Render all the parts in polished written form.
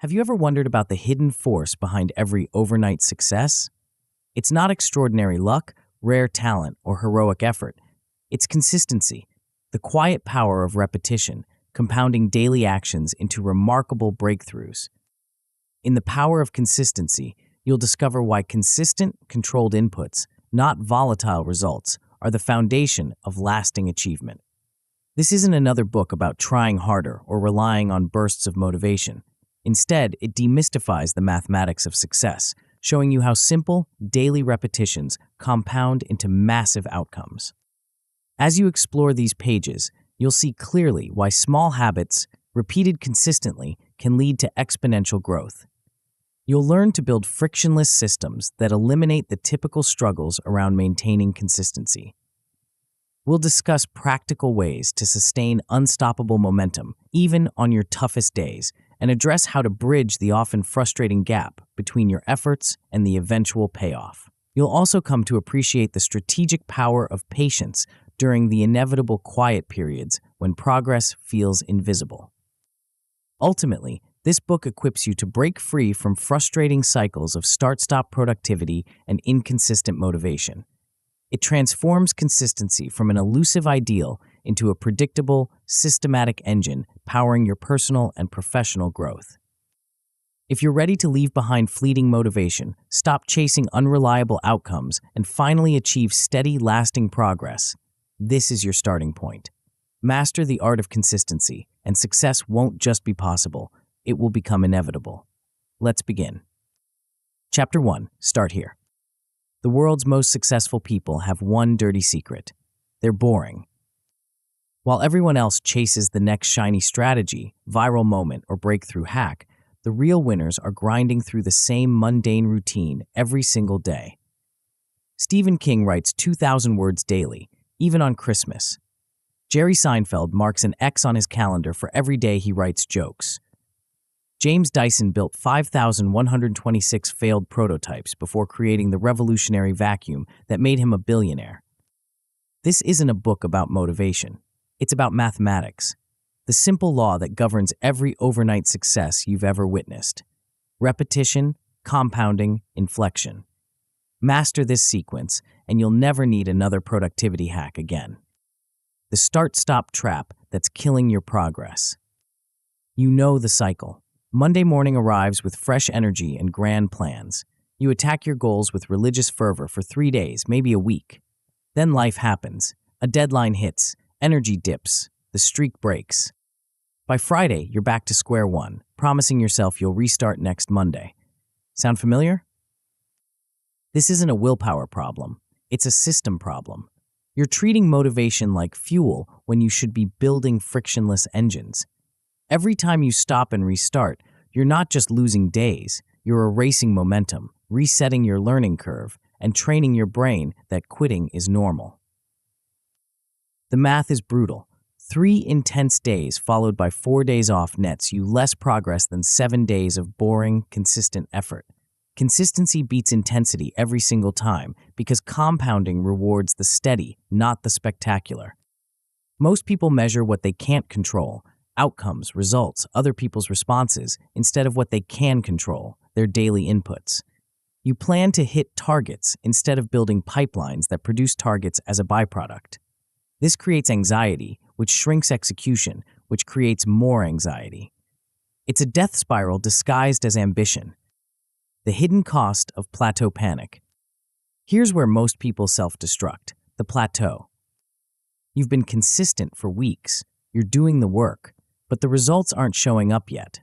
Have you ever wondered about the hidden force behind every overnight success? It's not extraordinary luck, rare talent, or heroic effort. It's consistency, the quiet power of repetition, compounding daily actions into remarkable breakthroughs. In the power of consistency, you'll discover why consistent, controlled inputs, not volatile results, are the foundation of lasting achievement. This isn't another book about trying harder or relying on bursts of motivation. Instead, it demystifies the mathematics of success, showing you how simple, daily repetitions compound into massive outcomes. As you explore these pages, you'll see clearly why small habits, repeated consistently, can lead to exponential growth. You'll learn to build frictionless systems that eliminate the typical struggles around maintaining consistency. We'll discuss practical ways to sustain unstoppable momentum, even on your toughest days, and address how to bridge the often frustrating gap between your efforts and the eventual payoff. You'll also come to appreciate the strategic power of patience during the inevitable quiet periods when progress feels invisible. Ultimately, this book equips you to break free from frustrating cycles of start-stop productivity and inconsistent motivation. It transforms consistency from an elusive ideal into a predictable, systematic engine powering your personal and professional growth. If you're ready to leave behind fleeting motivation, stop chasing unreliable outcomes, and finally achieve steady, lasting progress, this is your starting point. Master the art of consistency, and success won't just be possible, it will become inevitable. Let's begin. Chapter 1. Start here. The world's most successful people have one dirty secret. They're boring. While everyone else chases the next shiny strategy, viral moment, or breakthrough hack, the real winners are grinding through the same mundane routine every single day. Stephen King writes 2,000 words daily, even on Christmas. Jerry Seinfeld marks an X on his calendar for every day he writes jokes. James Dyson built 5,126 failed prototypes before creating the revolutionary vacuum that made him a billionaire. This isn't a book about motivation. It's about mathematics, the simple law that governs every overnight success you've ever witnessed. Repetition, compounding, inflection. Master this sequence, and you'll never need another productivity hack again. The start-stop trap that's killing your progress. You know the cycle. Monday morning arrives with fresh energy and grand plans. You attack your goals with religious fervor for 3 days, maybe a week. Then life happens. A deadline hits, energy dips, the streak breaks. By Friday, you're back to square one, promising yourself you'll restart next Monday. Sound familiar? This isn't a willpower problem. It's a system problem. You're treating motivation like fuel when you should be building frictionless engines. Every time you stop and restart, you're not just losing days, you're erasing momentum, resetting your learning curve, and training your brain that quitting is normal. The math is brutal. 3 intense days followed by 4 days off nets you less progress than 7 days of boring, consistent effort. Consistency beats intensity every single time because compounding rewards the steady, not the spectacular. Most people measure what they can't control, outcomes, results, other people's responses, instead of what they can control, their daily inputs. You plan to hit targets instead of building pipelines that produce targets as a byproduct. This creates anxiety, which shrinks execution, which creates more anxiety. It's a death spiral disguised as ambition. The hidden cost of plateau panic. Here's where most people self-destruct, the plateau. You've been consistent for weeks. You're doing the work, but the results aren't showing up yet.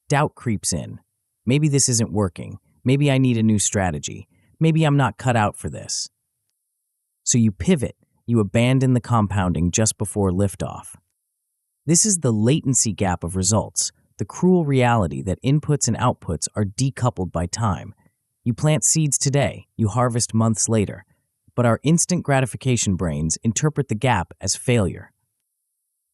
Doubt creeps in. Maybe this isn't working. Maybe I need a new strategy. Maybe I'm not cut out for this. So you pivot. You abandon the compounding just before liftoff. This is the latency gap of results, the cruel reality that inputs and outputs are decoupled by time. You plant seeds today, you harvest months later, but our instant gratification brains interpret the gap as failure.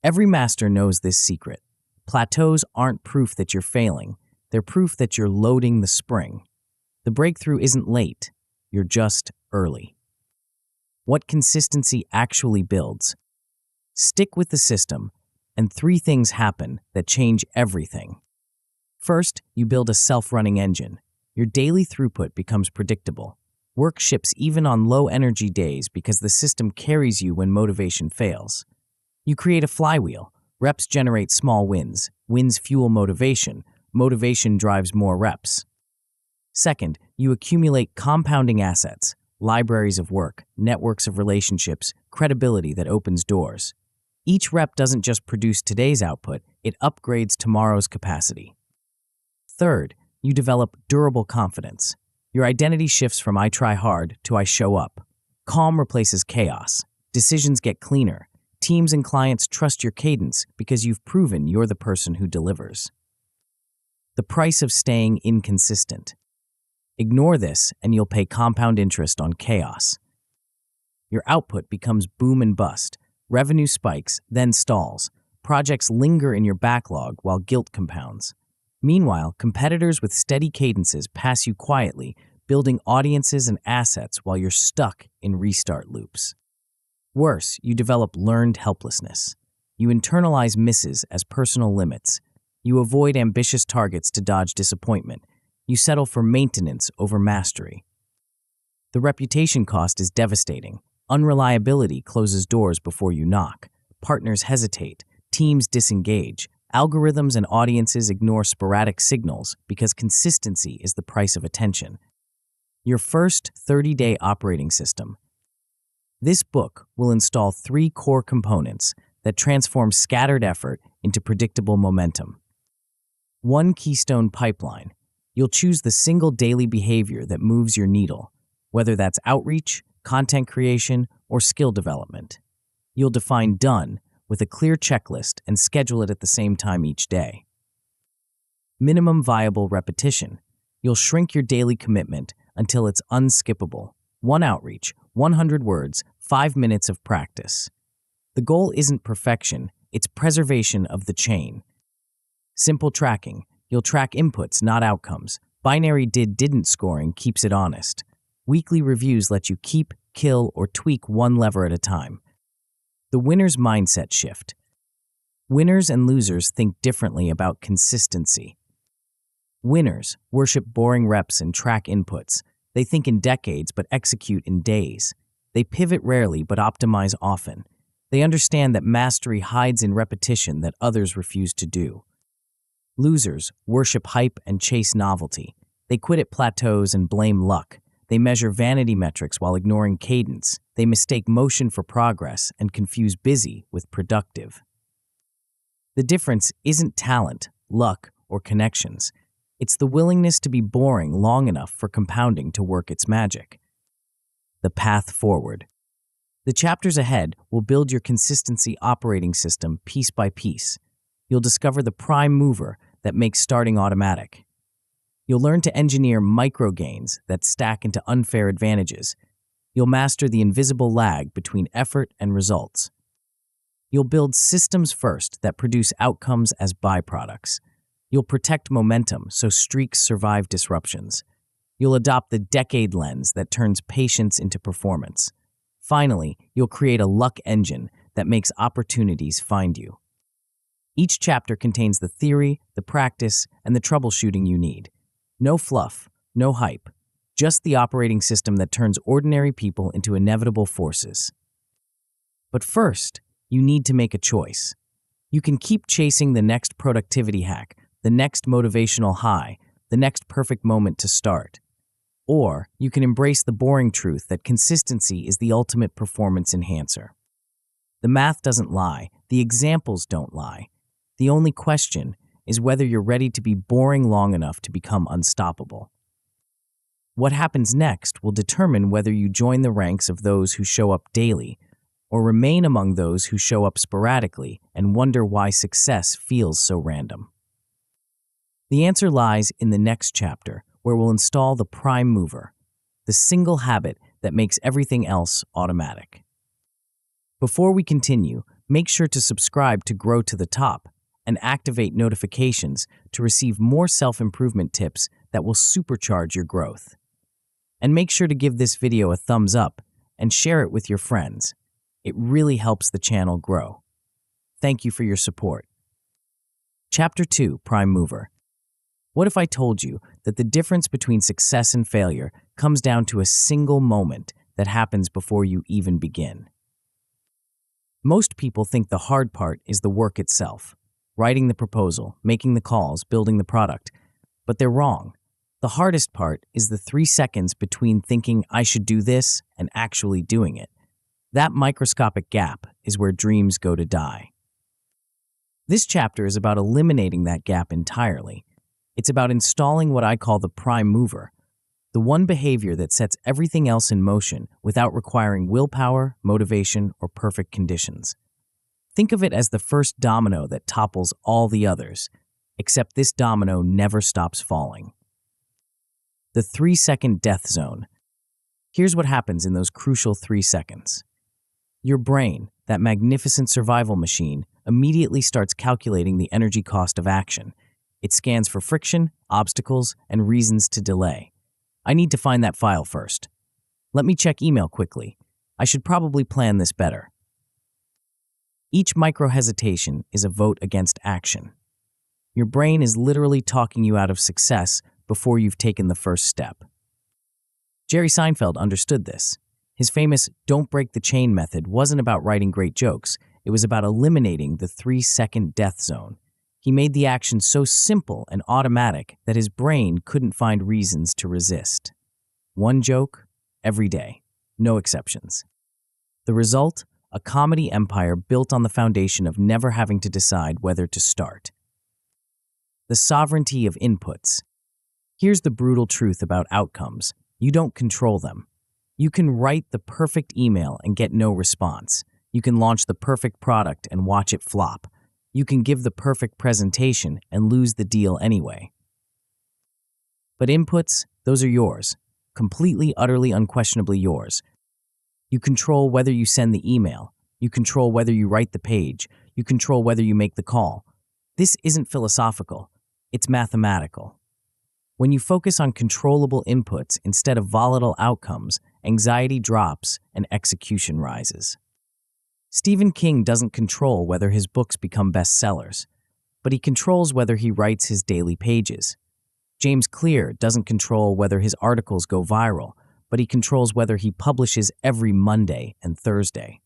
Every master knows this secret. Plateaus aren't proof that you're failing, they're proof that you're loading the spring. The breakthrough isn't late, you're just early. What consistency actually builds. Stick with the system, and 3 things happen that change everything. First, you build a self-running engine. Your daily throughput becomes predictable. Work ships even on low-energy days because the system carries you when motivation fails. You create a flywheel. Reps generate small wins. Wins fuel motivation. Motivation drives more reps. Second, you accumulate compounding assets, libraries of work, networks of relationships, credibility that opens doors. Each rep doesn't just produce today's output, it upgrades tomorrow's capacity. Third, you develop durable confidence. Your identity shifts from I try hard to I show up. Calm replaces chaos. Decisions get cleaner. Teams and clients trust your cadence because you've proven you're the person who delivers. The price of staying inconsistent. Ignore this and you'll pay compound interest on chaos. Your output becomes boom and bust. Revenue spikes, then stalls. Projects linger in your backlog while guilt compounds. Meanwhile, competitors with steady cadences pass you quietly, building audiences and assets while you're stuck in restart loops. Worse, you develop learned helplessness. You internalize misses as personal limits. You avoid ambitious targets to dodge disappointment. You settle for maintenance over mastery. The reputation cost is devastating. Unreliability closes doors before you knock. Partners hesitate. Teams disengage. Algorithms and audiences ignore sporadic signals because consistency is the price of attention. Your first 30-day operating system. This book will install 3 core components that transform scattered effort into predictable momentum. 1 keystone pipeline. You'll choose the single daily behavior that moves your needle, whether that's outreach, content creation, or skill development. You'll define done with a clear checklist and schedule it at the same time each day. Minimum viable repetition. You'll shrink your daily commitment until it's unskippable. 1 outreach, 100 words, 5 minutes of practice. The goal isn't perfection, it's preservation of the chain. Simple tracking. You'll track inputs, not outcomes. Binary did-didn't scoring keeps it honest. Weekly reviews let you keep, kill, or tweak 1 lever at a time. The winner's mindset shift. Winners and losers think differently about consistency. Winners worship boring reps and track inputs. They think in decades but execute in days. They pivot rarely but optimize often. They understand that mastery hides in repetition that others refuse to do. Losers worship hype and chase novelty. They quit at plateaus and blame luck. They measure vanity metrics while ignoring cadence. They mistake motion for progress and confuse busy with productive. The difference isn't talent, luck, or connections. It's the willingness to be boring long enough for compounding to work its magic. The path forward. The chapters ahead will build your consistency operating system piece by piece. You'll discover the prime mover that makes starting automatic. You'll learn to engineer micro gains that stack into unfair advantages. You'll master the invisible lag between effort and results. You'll build systems first that produce outcomes as byproducts. You'll protect momentum so streaks survive disruptions. You'll adopt the decade lens that turns patience into performance. Finally, you'll create a luck engine that makes opportunities find you. Each chapter contains the theory, the practice, and the troubleshooting you need. No fluff, no hype, just the operating system that turns ordinary people into inevitable forces. But first, you need to make a choice. You can keep chasing the next productivity hack, the next motivational high, the next perfect moment to start. Or you can embrace the boring truth that consistency is the ultimate performance enhancer. The math doesn't lie, the examples don't lie. The only question is whether you're ready to be boring long enough to become unstoppable. What happens next will determine whether you join the ranks of those who show up daily or remain among those who show up sporadically and wonder why success feels so random. The answer lies in the next chapter, where we'll install the prime mover, the single habit that makes everything else automatic. Before we continue, make sure to subscribe to Grow to the Top and activate notifications to receive more self-improvement tips that will supercharge your growth. And make sure to give this video a thumbs up and share it with your friends. It really helps the channel grow. Thank you for your support. Chapter 2, Prime Mover. What if I told you that the difference between success and failure comes down to a single moment that happens before you even begin? Most people think the hard part is the work itself, writing the proposal, making the calls, building the product. But they're wrong. The hardest part is the 3 seconds between thinking I should do this and actually doing it. That microscopic gap is where dreams go to die. This chapter is about eliminating that gap entirely. It's about installing what I call the prime mover, the one behavior that sets everything else in motion without requiring willpower, motivation, or perfect conditions. Think of it as the first domino that topples all the others, except this domino never stops falling. The 3-second death zone. Here's what happens in those crucial 3 seconds. Your brain, that magnificent survival machine, immediately starts calculating the energy cost of action. It scans for friction, obstacles, and reasons to delay. I need to find that file first. Let me check email quickly. I should probably plan this better. Each micro-hesitation is a vote against action. Your brain is literally talking you out of success before you've taken the first step. Jerry Seinfeld understood this. His famous "don't break the chain" method wasn't about writing great jokes. It was about eliminating the 3-second death zone. He made the action so simple and automatic that his brain couldn't find reasons to resist. One joke, every day, no exceptions. The result? A comedy empire built on the foundation of never having to decide whether to start. The sovereignty of inputs. Here's the brutal truth about outcomes. You don't control them. You can write the perfect email and get no response. You can launch the perfect product and watch it flop. You can give the perfect presentation and lose the deal anyway. But inputs, those are yours. Completely, utterly, unquestionably yours. You control whether you send the email. You control whether you write the page. You control whether you make the call. This isn't philosophical. It's mathematical. When you focus on controllable inputs instead of volatile outcomes, anxiety drops and execution rises. Stephen King doesn't control whether his books become bestsellers, but he controls whether he writes his daily pages. James Clear doesn't control whether his articles go viral, but he controls whether he publishes every Monday and Thursday.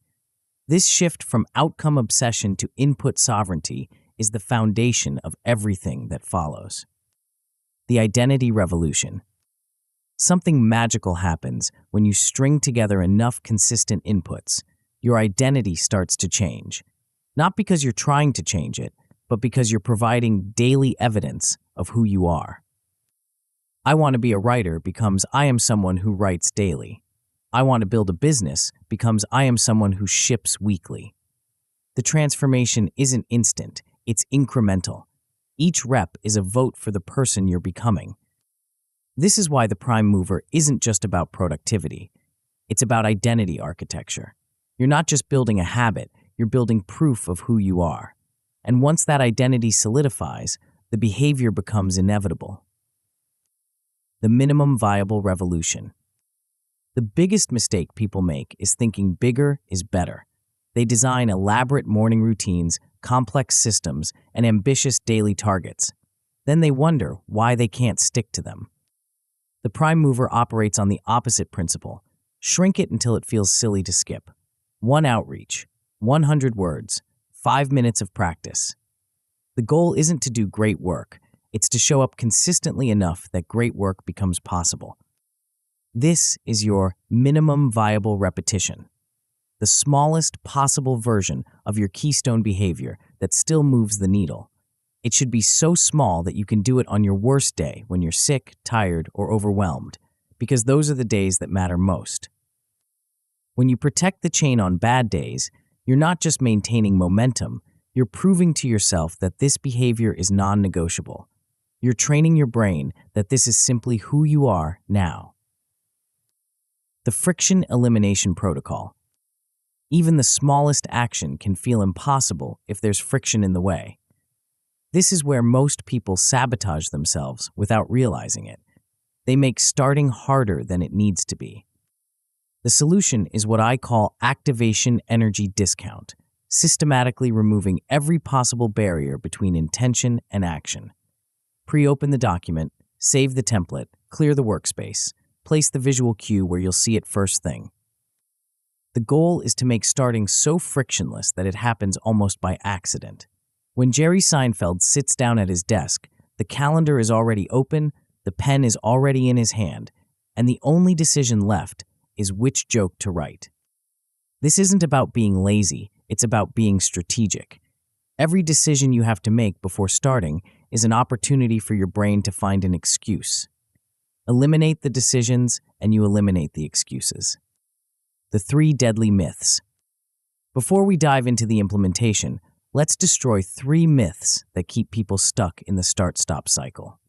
This shift from outcome obsession to input sovereignty is the foundation of everything that follows. The identity revolution. Something magical happens when you string together enough consistent inputs. Your identity starts to change. Not because you're trying to change it, but because you're providing daily evidence of who you are. I want to be a writer becomes I am someone who writes daily. I want to build a business becomes I am someone who ships weekly. The transformation isn't instant, it's incremental. Each rep is a vote for the person you're becoming. This is why the prime mover isn't just about productivity. It's about identity architecture. You're not just building a habit, you're building proof of who you are. And once that identity solidifies, the behavior becomes inevitable. The minimum viable revolution. The biggest mistake people make is thinking bigger is better. They design elaborate morning routines, complex systems, and ambitious daily targets. Then they wonder why they can't stick to them. The prime mover operates on the opposite principle. Shrink it until it feels silly to skip. 1 outreach, 100 words, 5 minutes of practice. The goal isn't to do great work. It's to show up consistently enough that great work becomes possible. This is your minimum viable repetition. The smallest possible version of your keystone behavior that still moves the needle. It should be so small that you can do it on your worst day when you're sick, tired, or overwhelmed, because those are the days that matter most. When you protect the chain on bad days, you're not just maintaining momentum, you're proving to yourself that this behavior is non-negotiable. You're training your brain that this is simply who you are now. The friction elimination protocol. Even the smallest action can feel impossible if there's friction in the way. This is where most people sabotage themselves without realizing it. They make starting harder than it needs to be. The solution is what I call activation energy discount, systematically removing every possible barrier between intention and action. Pre-open the document, save the template, clear the workspace, place the visual cue where you'll see it first thing. The goal is to make starting so frictionless that it happens almost by accident. When Jerry Seinfeld sits down at his desk, the calendar is already open, the pen is already in his hand, and the only decision left is which joke to write. This isn't about being lazy, it's about being strategic. Every decision you have to make before starting is an opportunity for your brain to find an excuse. Eliminate the decisions, and you eliminate the excuses. The 3 deadly myths. Before we dive into the implementation, let's destroy 3 myths that keep people stuck in the start-stop cycle.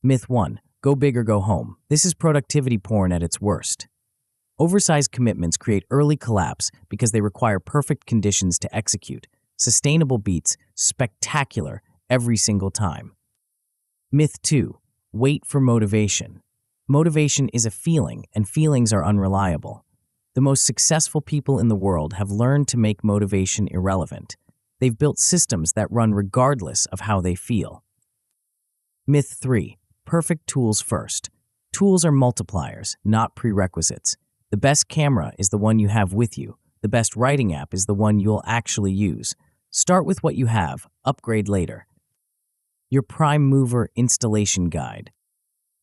Myth 1. Go big or go home. This is productivity porn at its worst. Oversized commitments create early collapse because they require perfect conditions to execute. Sustainable beats, spectacular every single time. Myth 2. Wait for motivation. Motivation is a feeling, and feelings are unreliable. The most successful people in the world have learned to make motivation irrelevant. They've built systems that run regardless of how they feel. Myth 3. Perfect tools first. Tools are multipliers, not prerequisites. The best camera is the one you have with you. The best writing app is the one you'll actually use. Start with what you have, upgrade later. Your prime mover installation guide.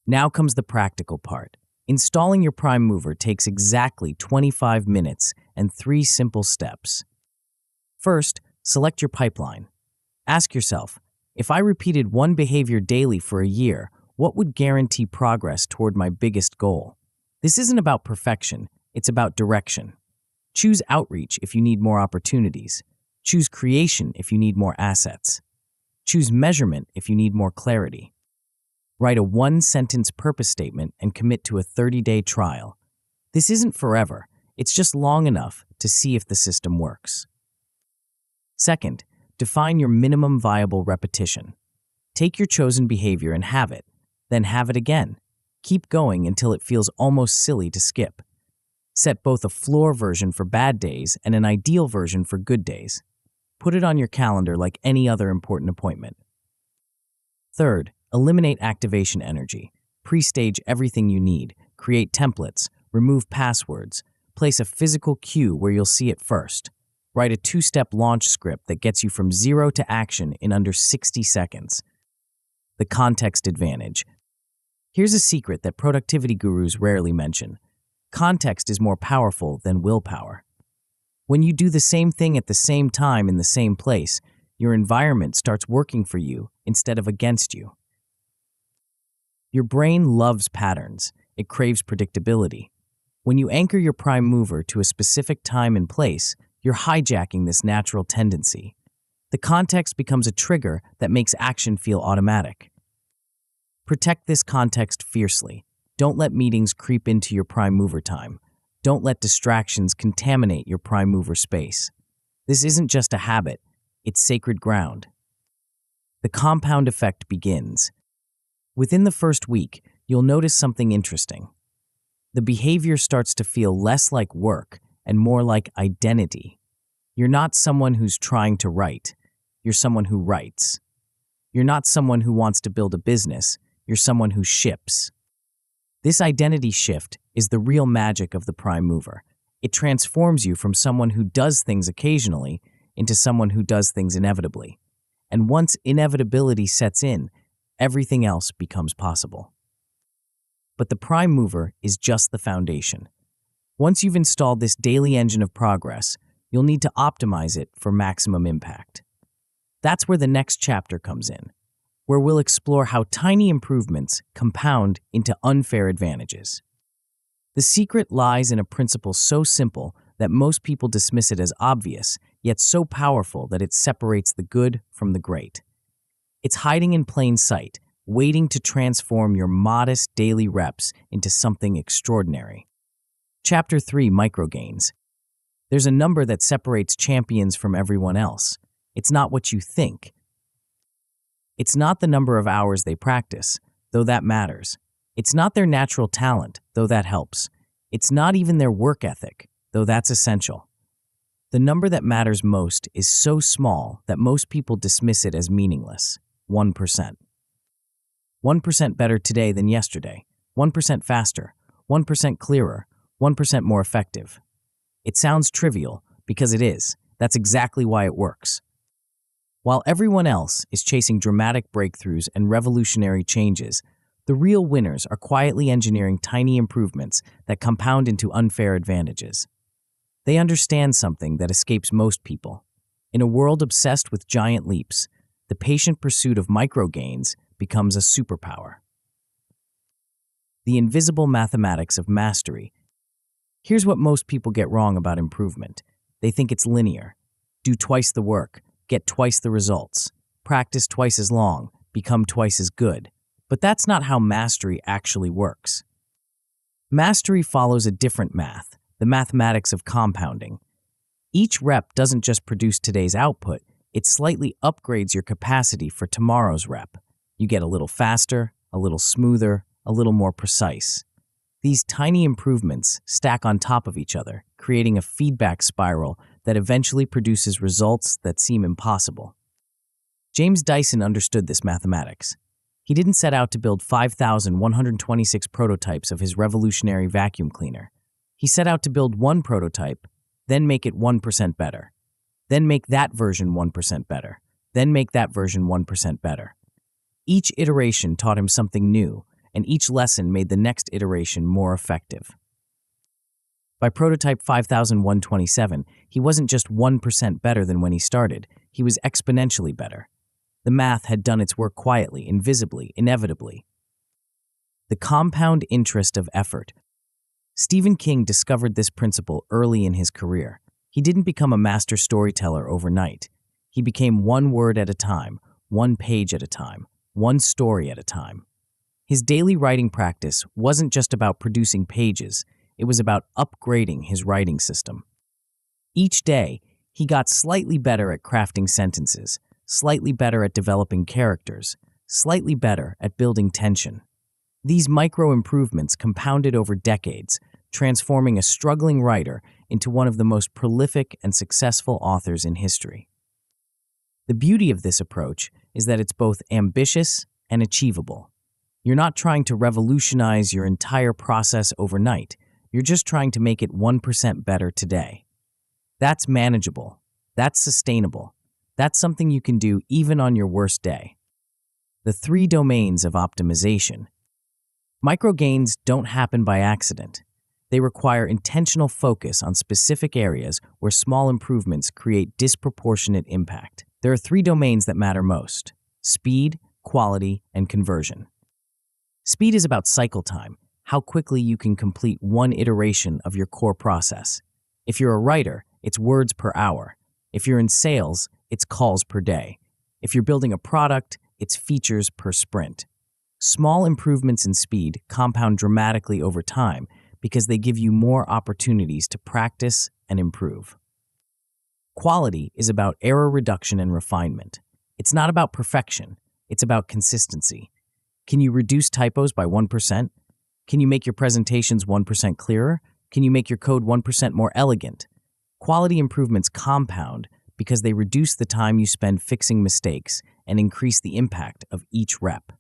Now comes the practical part. Installing your prime mover takes exactly 25 minutes and 3 simple steps. First, select your pipeline. Ask yourself, if I repeated one behavior daily for a year, what would guarantee progress toward my biggest goal? This isn't about perfection, it's about direction. Choose outreach if you need more opportunities. Choose creation if you need more assets. Choose measurement if you need more clarity. Write a 1-sentence purpose statement and commit to a 30-day trial. This isn't forever, it's just long enough to see if the system works. Second, define your minimum viable repetition. Take your chosen behavior and have it, then have it again. Keep going until it feels almost silly to skip. Set both a floor version for bad days and an ideal version for good days. Put it on your calendar like any other important appointment. Third, eliminate activation energy. Pre-stage everything you need. Create templates. Remove passwords. Place a physical cue where you'll see it first. Write a 2-step launch script that gets you from 0 to action in under 60 seconds. The context advantage. Here's a secret that productivity gurus rarely mention. Context is more powerful than willpower. When you do the same thing at the same time in the same place, your environment starts working for you instead of against you. Your brain loves patterns. It craves predictability. When you anchor your prime mover to a specific time and place, you're hijacking this natural tendency. The context becomes a trigger that makes action feel automatic. Protect this context fiercely. Don't let meetings creep into your prime mover time. Don't let distractions contaminate your prime mover space. This isn't just a habit, it's sacred ground. The compound effect begins. Within the first week, you'll notice something interesting. The behavior starts to feel less like work and more like identity. You're not someone who's trying to write. You're someone who writes. You're not someone who wants to build a business. You're someone who ships. This identity shift is the real magic of the prime mover. It transforms you from someone who does things occasionally into someone who does things inevitably. And once inevitability sets in, everything else becomes possible. But the prime mover is just the foundation. Once you've installed this daily engine of progress, you'll need to optimize it for maximum impact. That's where the next chapter comes in, where we'll explore how tiny improvements compound into unfair advantages. The secret lies in a principle so simple that most people dismiss it as obvious, yet so powerful that it separates the good from the great. It's hiding in plain sight, waiting to transform your modest daily reps into something extraordinary. Chapter 3: Microgains. There's a number that separates champions from everyone else. It's not what you think. It's not the number of hours they practice, though that matters. It's not their natural talent, though that helps. It's not even their work ethic, though that's essential. The number that matters most is so small that most people dismiss it as meaningless: 1%. 1% better today than yesterday, 1% faster, 1% clearer, 1% more effective. It sounds trivial because it is. That's exactly why it works. While everyone else is chasing dramatic breakthroughs and revolutionary changes, the real winners are quietly engineering tiny improvements that compound into unfair advantages. They understand something that escapes most people. In a world obsessed with giant leaps, the patient pursuit of micro gains becomes a superpower. The invisible mathematics of mastery. Here's what most people get wrong about improvement. They think it's linear. Do twice the work, get twice the results. Practice twice as long, become twice as good. But that's not how mastery actually works. Mastery follows a different math, the mathematics of compounding. Each rep doesn't just produce today's output, it slightly upgrades your capacity for tomorrow's rep. You get a little faster, a little smoother, a little more precise. These tiny improvements stack on top of each other, creating a feedback spiral that eventually produces results that seem impossible. James Dyson understood this mathematics. He didn't set out to build 5,126 prototypes of his revolutionary vacuum cleaner. He set out to build one prototype, then make it 1% better. Then make that version 1% better. Then make that version 1% better. Each iteration taught him something new, and each lesson made the next iteration more effective. By prototype 5,127, he wasn't just 1% better than when he started, he was exponentially better. The math had done its work quietly, invisibly, inevitably. The compound interest of effort. Stephen King discovered this principle early in his career. He didn't become a master storyteller overnight. He became one word at a time, one page at a time, one story at a time. His daily writing practice wasn't just about producing pages, it was about upgrading his writing system. Each day, he got slightly better at crafting sentences, slightly better at developing characters, slightly better at building tension. These micro improvements compounded over decades, transforming a struggling writer into one of the most prolific and successful authors in history. The beauty of this approach is that it's both ambitious and achievable. You're not trying to revolutionize your entire process overnight. You're just trying to make it 1% better today. That's manageable. That's sustainable. That's something you can do even on your worst day. The 3 domains of optimization. Micro gains don't happen by accident. They require intentional focus on specific areas where small improvements create disproportionate impact. There are 3 domains that matter most: speed, quality, and conversion. Speed is about cycle time, how quickly you can complete one iteration of your core process. If you're a writer, it's words per hour. If you're in sales, it's calls per day. If you're building a product, it's features per sprint. Small improvements in speed compound dramatically over time because they give you more opportunities to practice and improve. Quality is about error reduction and refinement. It's not about perfection, it's about consistency. Can you reduce typos by 1%? Can you make your presentations 1% clearer? Can you make your code 1% more elegant? Quality improvements compound because they reduce the time you spend fixing mistakes and increase the impact of each rep.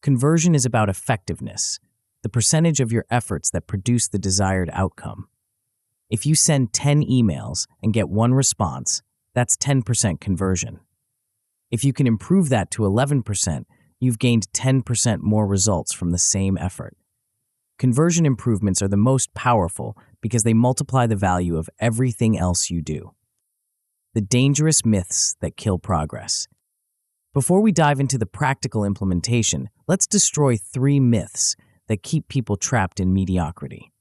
Conversion is about effectiveness, the percentage of your efforts that produce the desired outcome. If you send 10 emails and get 1 response, that's 10% conversion. If you can improve that to 11%, you've gained 10% more results from the same effort. Conversion improvements are the most powerful because they multiply the value of everything else you do. The dangerous myths that kill progress. Before we dive into the practical implementation, let's destroy 3 myths that keep people trapped in mediocrity.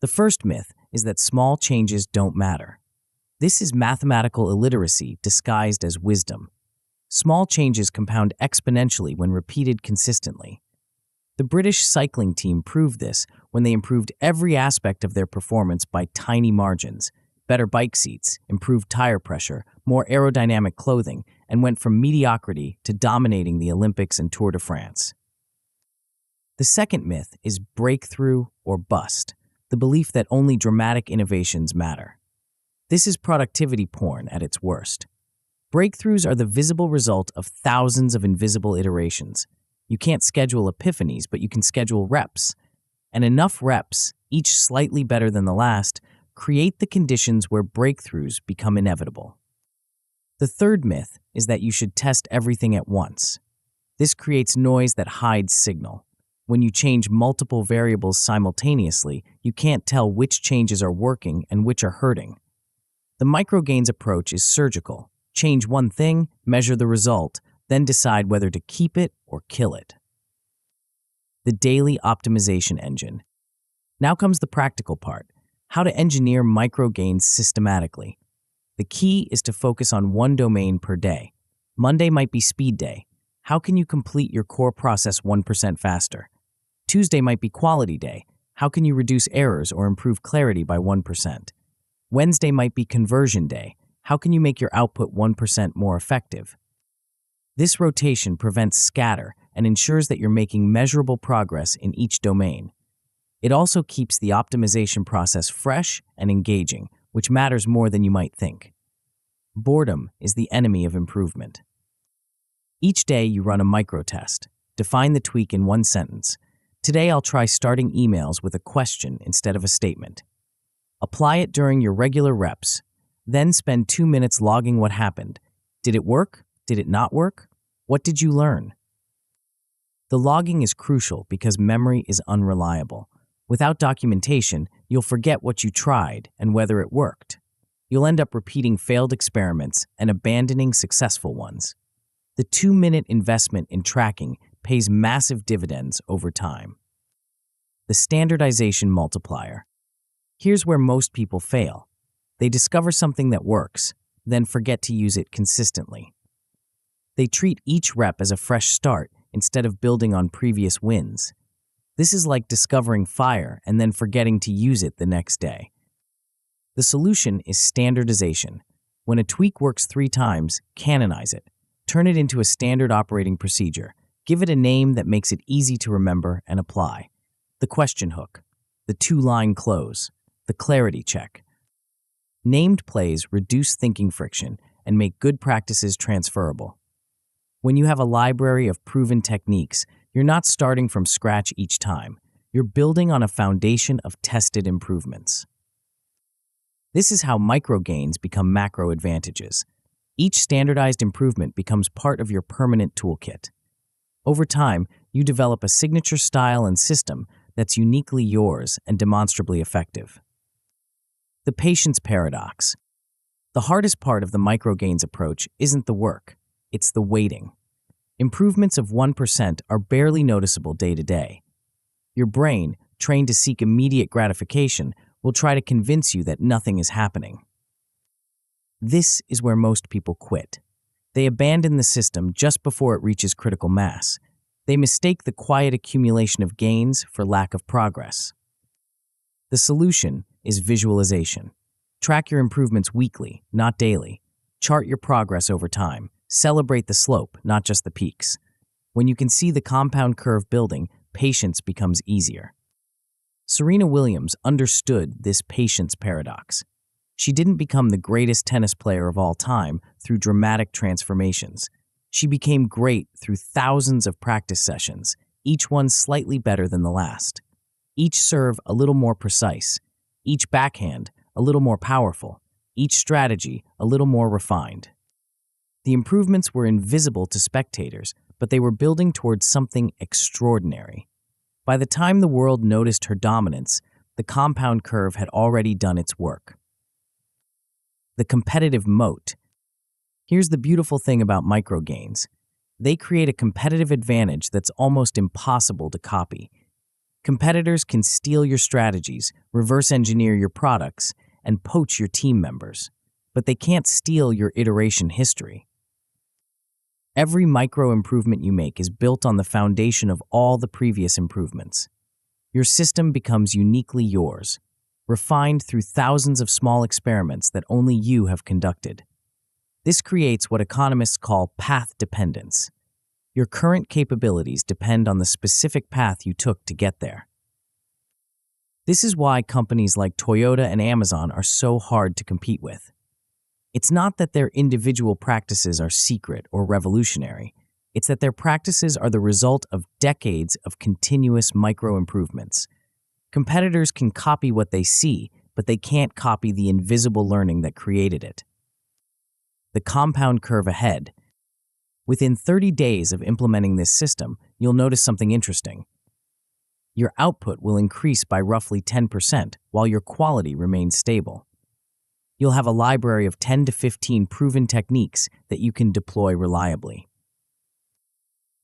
The first myth is that small changes don't matter. This is mathematical illiteracy disguised as wisdom. Small changes compound exponentially when repeated consistently. The British cycling team proved this when they improved every aspect of their performance by tiny margins: better bike seats, improved tire pressure, more aerodynamic clothing, and went from mediocrity to dominating the Olympics and Tour de France. The second myth is breakthrough or bust, the belief that only dramatic innovations matter. This is productivity porn at its worst. Breakthroughs are the visible result of thousands of invisible iterations. You can't schedule epiphanies, but you can schedule reps. And enough reps, each slightly better than the last, create the conditions where breakthroughs become inevitable. The third myth is that you should test everything at once. This creates noise that hides signal. When you change multiple variables simultaneously, you can't tell which changes are working and which are hurting. The microgains approach is surgical. Change one thing, measure the result, then decide whether to keep it or kill it. The daily optimization engine. Now comes the practical part, how to engineer microgains systematically. The key is to focus on one domain per day. Monday might be speed day. How can you complete your core process 1% faster? Tuesday might be quality day. How can you reduce errors or improve clarity by 1%? Wednesday might be conversion day. How can you make your output 1% more effective? This rotation prevents scatter and ensures that you're making measurable progress in each domain. It also keeps the optimization process fresh and engaging, which matters more than you might think. Boredom is the enemy of improvement. Each day you run a micro-test. Define the tweak in one sentence. Today I'll try starting emails with a question instead of a statement. Apply it during your regular reps. Then spend 2 minutes logging what happened. Did it work? Did it not work? What did you learn? The logging is crucial because memory is unreliable. Without documentation, you'll forget what you tried and whether it worked. You'll end up repeating failed experiments and abandoning successful ones. The 2-minute investment in tracking pays massive dividends over time. The standardization multiplier. Here's where most people fail. They discover something that works, then forget to use it consistently. They treat each rep as a fresh start instead of building on previous wins. This is like discovering fire and then forgetting to use it the next day. The solution is standardization. When a tweak works 3 times, canonize it. Turn it into a standard operating procedure. Give it a name that makes it easy to remember and apply. The question hook, the 2-line close, the clarity check. Named plays reduce thinking friction and make good practices transferable. When you have a library of proven techniques, you're not starting from scratch each time. You're building on a foundation of tested improvements. This is how microgains become macro advantages. Each standardized improvement becomes part of your permanent toolkit. Over time, you develop a signature style and system that's uniquely yours and demonstrably effective. The patience paradox. The hardest part of the microgains approach isn't the work, it's the waiting. Improvements of 1% are barely noticeable day to day. Your brain, trained to seek immediate gratification, will try to convince you that nothing is happening. This is where most people quit. They abandon the system just before it reaches critical mass. They mistake the quiet accumulation of gains for lack of progress. The solution is visualization. Track your improvements weekly, not daily. Chart your progress over time. Celebrate the slope, not just the peaks. When you can see the compound curve building, patience becomes easier. Serena Williams understood this patience paradox. She didn't become the greatest tennis player of all time through dramatic transformations. She became great through thousands of practice sessions, each one slightly better than the last. Each serve a little more precise, each backhand a little more powerful, each strategy a little more refined. The improvements were invisible to spectators, but they were building towards something extraordinary. By the time the world noticed her dominance, the compound curve had already done its work. The competitive moat. Here's the beautiful thing about microgains. They create a competitive advantage that's almost impossible to copy. Competitors can steal your strategies, reverse engineer your products, and poach your team members, but they can't steal your iteration history. Every micro improvement you make is built on the foundation of all the previous improvements. Your system becomes uniquely yours, refined through thousands of small experiments that only you have conducted. This creates what economists call path dependence. Your current capabilities depend on the specific path you took to get there. This is why companies like Toyota and Amazon are so hard to compete with. It's not that their individual practices are secret or revolutionary. It's that their practices are the result of decades of continuous micro-improvements. Competitors can copy what they see, but they can't copy the invisible learning that created it. The compound curve ahead. Within 30 days of implementing this system, you'll notice something interesting. Your output will increase by roughly 10%, while your quality remains stable. You'll have a library of 10 to 15 proven techniques that you can deploy reliably.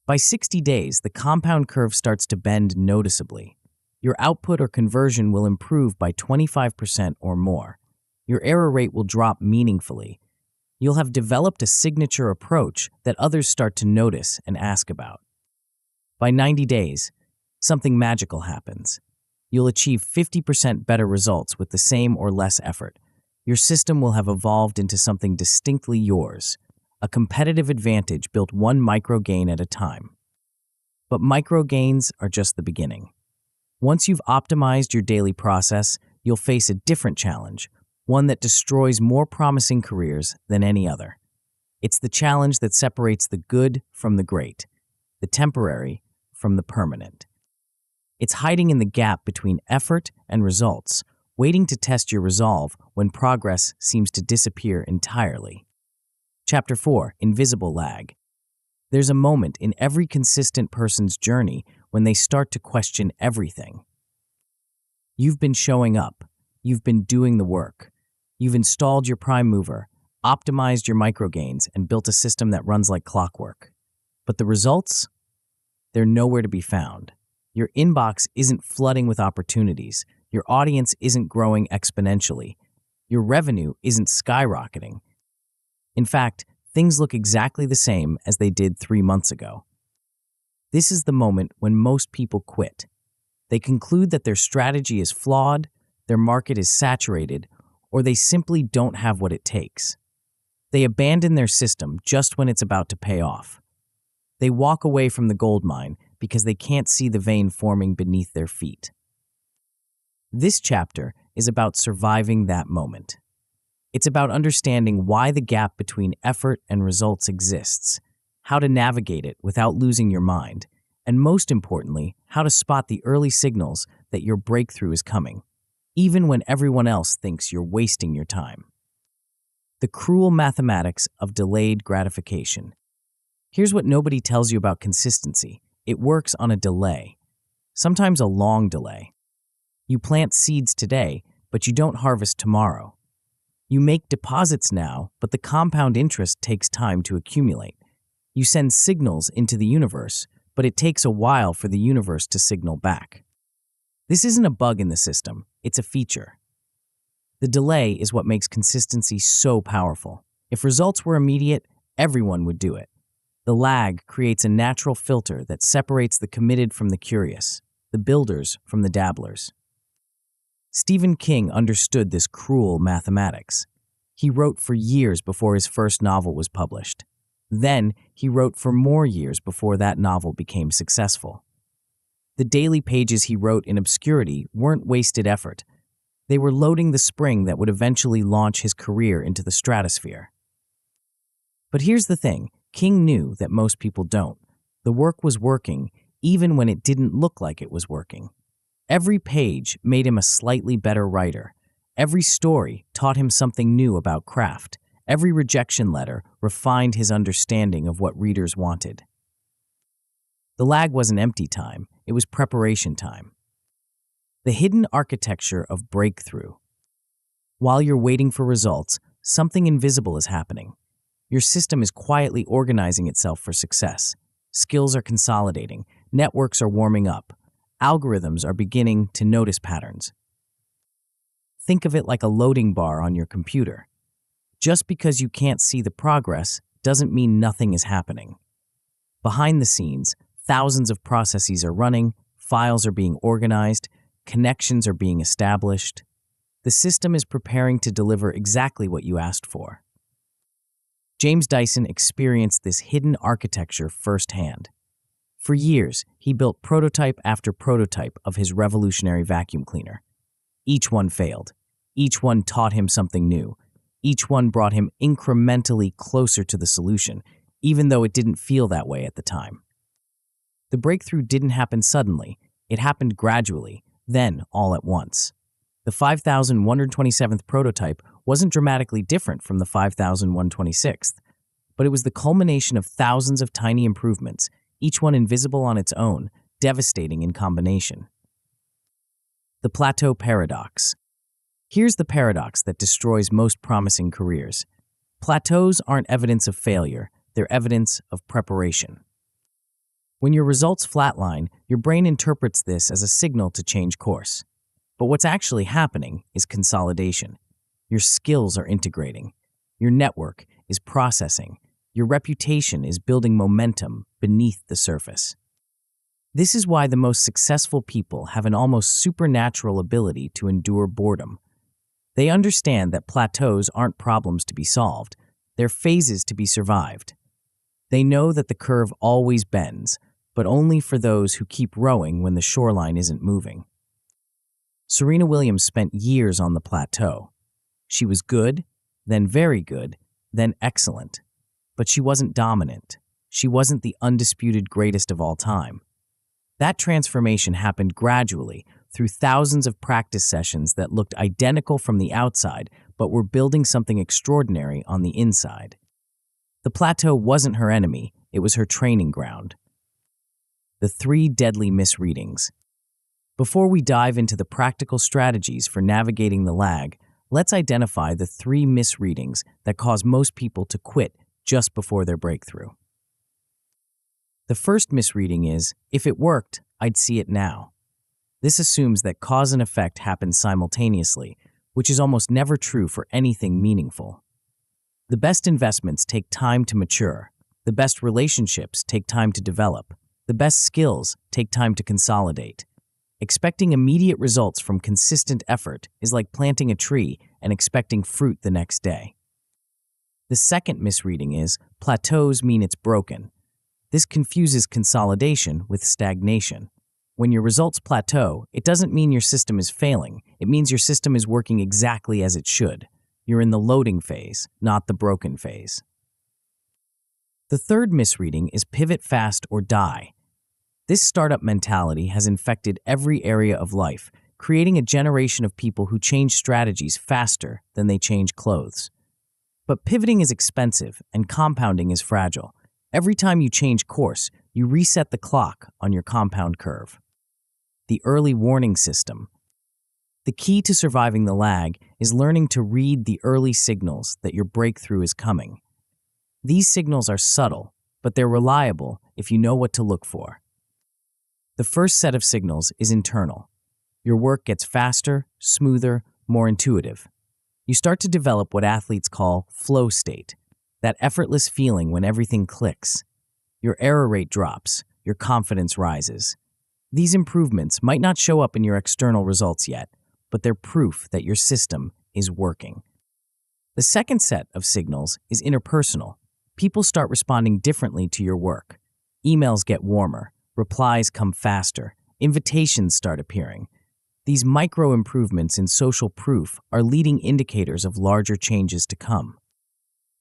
By 60 days, the compound curve starts to bend noticeably. Your output or conversion will improve by 25% or more. Your error rate will drop meaningfully. You'll have developed a signature approach that others start to notice and ask about. By 90 days, something magical happens. You'll achieve 50% better results with the same or less effort. Your system will have evolved into something distinctly yours, a competitive advantage built one micro gain at a time. But micro gains are just the beginning. Once you've optimized your daily process, you'll face a different challenge, one that destroys more promising careers than any other. It's the challenge that separates the good from the great, the temporary from the permanent. It's hiding in the gap between effort and results, waiting to test your resolve when progress seems to disappear entirely. Chapter 4, Invisible Lag. There's a moment in every consistent person's journey when they start to question everything. You've been showing up. You've been doing the work. You've installed your prime mover, optimized your microgains, and built a system that runs like clockwork. But the results? They're nowhere to be found. Your inbox isn't flooding with opportunities. Your audience isn't growing exponentially. Your revenue isn't skyrocketing. In fact, things look exactly the same as they did 3 months ago. This is the moment when most people quit. They conclude that their strategy is flawed, their market is saturated, or they simply don't have what it takes. They abandon their system just when it's about to pay off. They walk away from the gold mine because they can't see the vein forming beneath their feet. This chapter is about surviving that moment. It's about understanding why the gap between effort and results exists, how to navigate it without losing your mind, and most importantly, how to spot the early signals that your breakthrough is coming, even when everyone else thinks you're wasting your time. The cruel mathematics of delayed gratification. Here's what nobody tells you about consistency. It works on a delay, sometimes a long delay. You plant seeds today, but you don't harvest tomorrow. You make deposits now, but the compound interest takes time to accumulate. You send signals into the universe, but it takes a while for the universe to signal back. This isn't a bug in the system, it's a feature. The delay is what makes consistency so powerful. If results were immediate, everyone would do it. The lag creates a natural filter that separates the committed from the curious, the builders from the dabblers. Stephen King understood this cruel mathematics. He wrote for years before his first novel was published. Then, he wrote for more years before that novel became successful. The daily pages he wrote in obscurity weren't wasted effort. They were loading the spring that would eventually launch his career into the stratosphere. But here's the thing, King knew that most people don't. The work was working, even when it didn't look like it was working. Every page made him a slightly better writer. Every story taught him something new about craft. Every rejection letter refined his understanding of what readers wanted. The lag wasn't empty time, it was preparation time. The hidden architecture of breakthrough. While you're waiting for results, something invisible is happening. Your system is quietly organizing itself for success. Skills are consolidating, networks are warming up, algorithms are beginning to notice patterns. Think of it like a loading bar on your computer. Just because you can't see the progress doesn't mean nothing is happening. Behind the scenes, thousands of processes are running, files are being organized, connections are being established. The system is preparing to deliver exactly what you asked for. James Dyson experienced this hidden architecture firsthand. For years, he built prototype after prototype of his revolutionary vacuum cleaner. Each one failed. Each one taught him something new. Each one brought him incrementally closer to the solution, even though it didn't feel that way at the time. The breakthrough didn't happen suddenly. It happened gradually, then all at once. The 5,127th prototype wasn't dramatically different from the 5,126th, but it was the culmination of thousands of tiny improvements, each one invisible on its own, devastating in combination. The plateau paradox. Here's the paradox that destroys most promising careers. Plateaus aren't evidence of failure, they're evidence of preparation. When your results flatline, your brain interprets this as a signal to change course. But what's actually happening is consolidation. Your skills are integrating. Your network is processing. Your reputation is building momentum beneath the surface. This is why the most successful people have an almost supernatural ability to endure boredom. They understand that plateaus aren't problems to be solved, they're phases to be survived. They know that the curve always bends, but only for those who keep rowing when the shoreline isn't moving. Serena Williams spent years on the plateau. She was good, then very good, then excellent. But she wasn't dominant. She wasn't the undisputed greatest of all time. That transformation happened gradually through thousands of practice sessions that looked identical from the outside, but were building something extraordinary on the inside. The plateau wasn't her enemy, it was her training ground. The 3 deadly misreadings. Before we dive into the practical strategies for navigating the lag, let's identify the 3 misreadings that cause most people to quit just before their breakthrough. The first misreading is, if it worked, I'd see it now. This assumes that cause and effect happen simultaneously, which is almost never true for anything meaningful. The best investments take time to mature. The best relationships take time to develop. The best skills take time to consolidate. Expecting immediate results from consistent effort is like planting a tree and expecting fruit the next day. The second misreading is, plateaus mean it's broken. This confuses consolidation with stagnation. When your results plateau, it doesn't mean your system is failing. It means your system is working exactly as it should. You're in the loading phase, not the broken phase. The third misreading is pivot fast or die. This startup mentality has infected every area of life, creating a generation of people who change strategies faster than they change clothes. But pivoting is expensive and compounding is fragile. Every time you change course, you reset the clock on your compound curve. The early warning system. The key to surviving the lag is learning to read the early signals that your breakthrough is coming. These signals are subtle, but they're reliable if you know what to look for. The first set of signals is internal. Your work gets faster, smoother, more intuitive. You start to develop what athletes call flow state, that effortless feeling when everything clicks. Your error rate drops, your confidence rises. These improvements might not show up in your external results yet, but they're proof that your system is working. The second set of signals is interpersonal. People start responding differently to your work. Emails get warmer, replies come faster, invitations start appearing. These micro improvements in social proof are leading indicators of larger changes to come.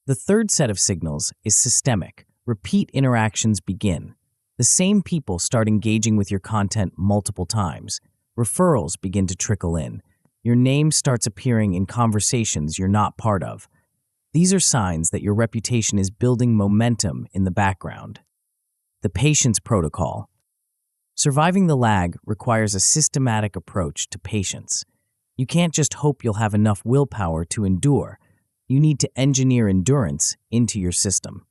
The third set of signals is systemic. Repeat interactions begin. The same people start engaging with your content multiple times. Referrals begin to trickle in. Your name starts appearing in conversations you're not part of. These are signs that your reputation is building momentum in the background. The patience protocol. Surviving the lag requires a systematic approach to patience. You can't just hope you'll have enough willpower to endure. You need to engineer endurance into your system.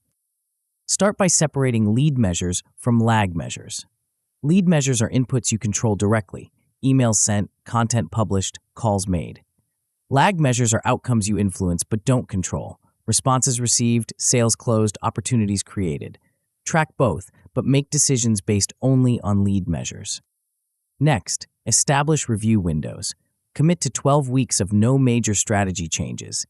Start by separating lead measures from lag measures. Lead measures are inputs you control directly: emails sent, content published, calls made. Lag measures are outcomes you influence but don't control: responses received, sales closed, opportunities created. Track both, but make decisions based only on lead measures. Next, establish review windows. Commit to 12 weeks of no major strategy changes.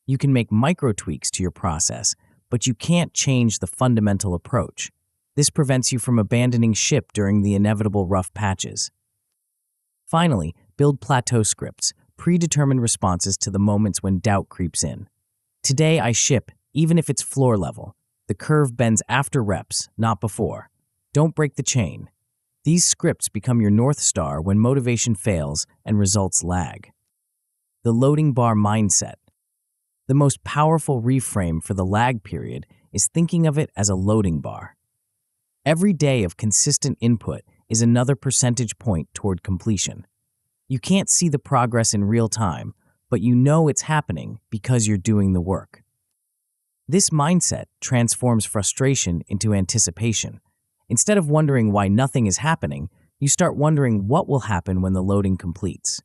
You can make micro tweaks to your process, but you can't change the fundamental approach. This prevents you from abandoning ship during the inevitable rough patches. Finally, build plateau scripts, predetermined responses to the moments when doubt creeps in. Today I ship, even if it's floor level. The curve bends after reps, not before. Don't break the chain. These scripts become your North Star when motivation fails and results lag. The loading bar mindset. The most powerful reframe for the lag period is thinking of it as a loading bar. Every day of consistent input is another percentage point toward completion. You can't see the progress in real time, but you know it's happening because you're doing the work. This mindset transforms frustration into anticipation. Instead of wondering why nothing is happening, you start wondering what will happen when the loading completes.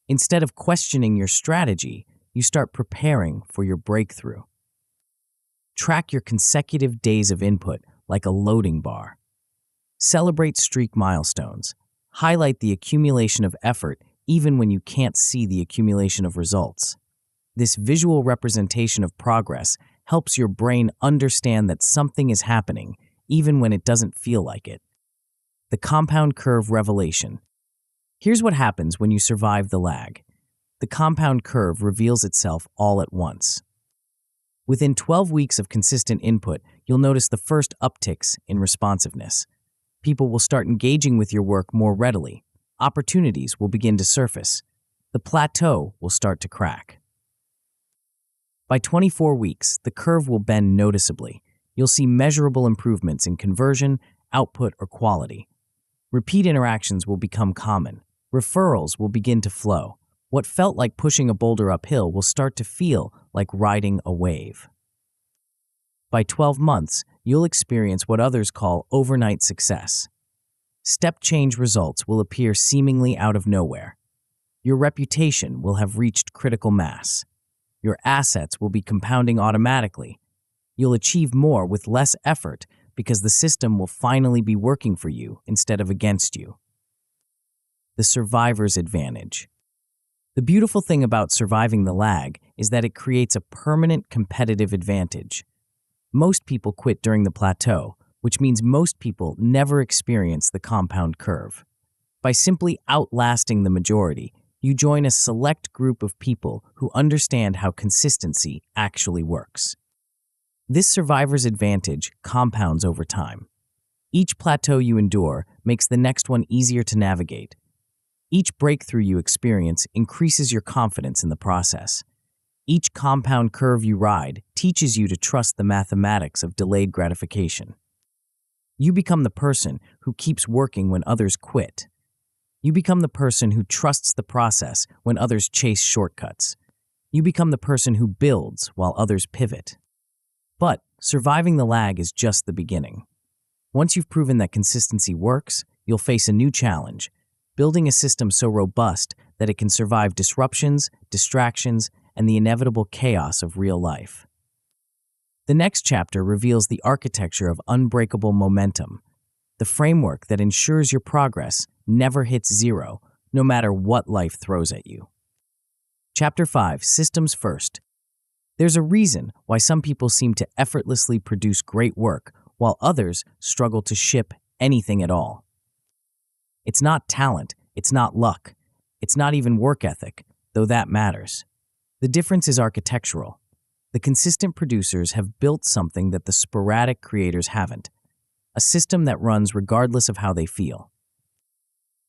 Instead of questioning your strategy, you start preparing for your breakthrough. Track your consecutive days of input like a loading bar. Celebrate streak milestones. Highlight the accumulation of effort even when you can't see the accumulation of results. This visual representation of progress helps your brain understand that something is happening even when it doesn't feel like it. The compound curve revelation. Here's what happens when you survive the lag. The compound curve reveals itself all at once. Within 12 weeks of consistent input, you'll notice the first upticks in responsiveness. People will start engaging with your work more readily. Opportunities will begin to surface. The plateau will start to crack. By 24 weeks, the curve will bend noticeably. You'll see measurable improvements in conversion, output, or quality. Repeat interactions will become common. Referrals will begin to flow. What felt like pushing a boulder uphill will start to feel like riding a wave. By 12 months, you'll experience what others call overnight success. Step change results will appear seemingly out of nowhere. Your reputation will have reached critical mass. Your assets will be compounding automatically. You'll achieve more with less effort because the system will finally be working for you instead of against you. The survivor's advantage. The beautiful thing about surviving the lag is that it creates a permanent competitive advantage. Most people quit during the plateau, which means most people never experience the compound curve. By simply outlasting the majority, you join a select group of people who understand how consistency actually works. This survivor's advantage compounds over time. Each plateau you endure makes the next one easier to navigate. Each breakthrough you experience increases your confidence in the process. Each compound curve you ride teaches you to trust the mathematics of delayed gratification. You become the person who keeps working when others quit. You become the person who trusts the process when others chase shortcuts. You become the person who builds while others pivot. But surviving the lag is just the beginning. Once you've proven that consistency works, you'll face a new challenge: building a system so robust that it can survive disruptions, distractions, and the inevitable chaos of real life. The next chapter reveals the architecture of unbreakable momentum, the framework that ensures your progress never hits zero, no matter what life throws at you. Chapter 5, Systems First. There's a reason why some people seem to effortlessly produce great work, while others struggle to ship anything at all. It's not talent, it's not luck, it's not even work ethic, though that matters. The difference is architectural. The consistent producers have built something that the sporadic creators haven't, a system that runs regardless of how they feel.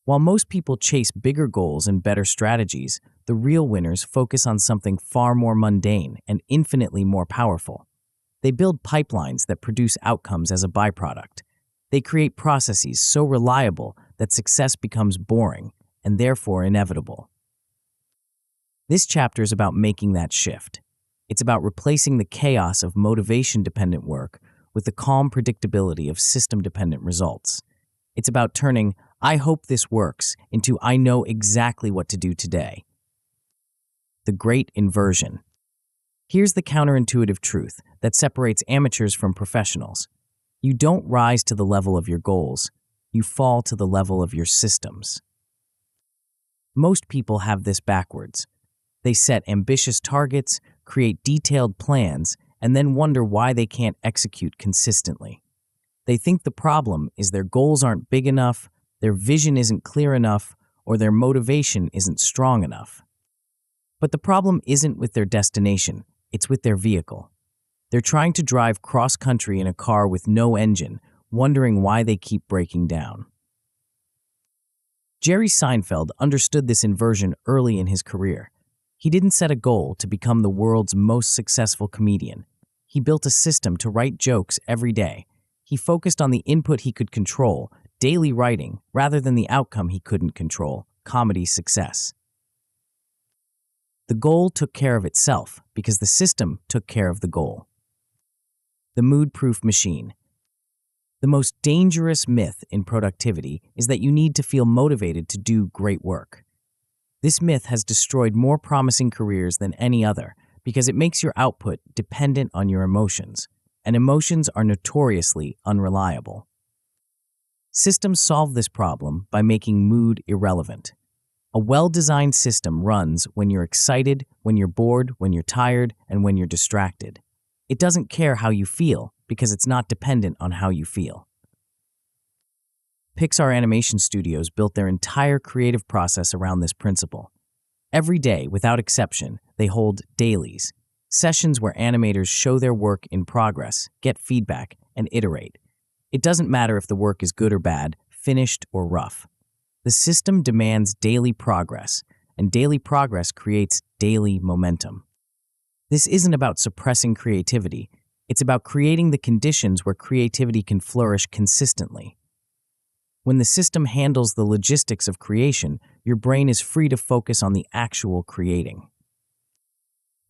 While most people chase bigger goals and better strategies, the real winners focus on something far more mundane and infinitely more powerful. They build pipelines that produce outcomes as a byproduct. They create processes so reliable that success becomes boring and therefore inevitable. This chapter is about making that shift. It's about replacing the chaos of motivation-dependent work with the calm predictability of system-dependent results. It's about turning "I hope this works" into "I know exactly what to do today." The great inversion. Here's the counterintuitive truth that separates amateurs from professionals. You don't rise to the level of your goals, you fall to the level of your systems. Most people have this backwards. They set ambitious targets, create detailed plans, and then wonder why they can't execute consistently. They think the problem is their goals aren't big enough, their vision isn't clear enough, or their motivation isn't strong enough. But the problem isn't with their destination, It's with their vehicle. They're trying to drive cross-country in a car with no engine, wondering why they keep breaking down. Jerry Seinfeld understood this inversion early in his career. He didn't set a goal to become the world's most successful comedian. He built a system to write jokes every day. He focused on the input he could control, daily writing, rather than the outcome he couldn't control, comedy success. The goal took care of itself because the system took care of the goal. The mood-proof machine. The most dangerous myth in productivity is that you need to feel motivated to do great work. This myth has destroyed more promising careers than any other because it makes your output dependent on your emotions, and emotions are notoriously unreliable. Systems solve this problem by making mood irrelevant. A well-designed system runs when you're excited, when you're bored, when you're tired, and when you're distracted. It doesn't care how you feel because it's not dependent on how you feel. Pixar Animation Studios built their entire creative process around this principle. Every day, without exception, they hold dailies, sessions where animators show their work in progress, get feedback, and iterate. It doesn't matter if the work is good or bad, finished or rough. The system demands daily progress, and daily progress creates daily momentum. This isn't about suppressing creativity. It's about creating the conditions where creativity can flourish consistently. When the system handles the logistics of creation, your brain is free to focus on the actual creating.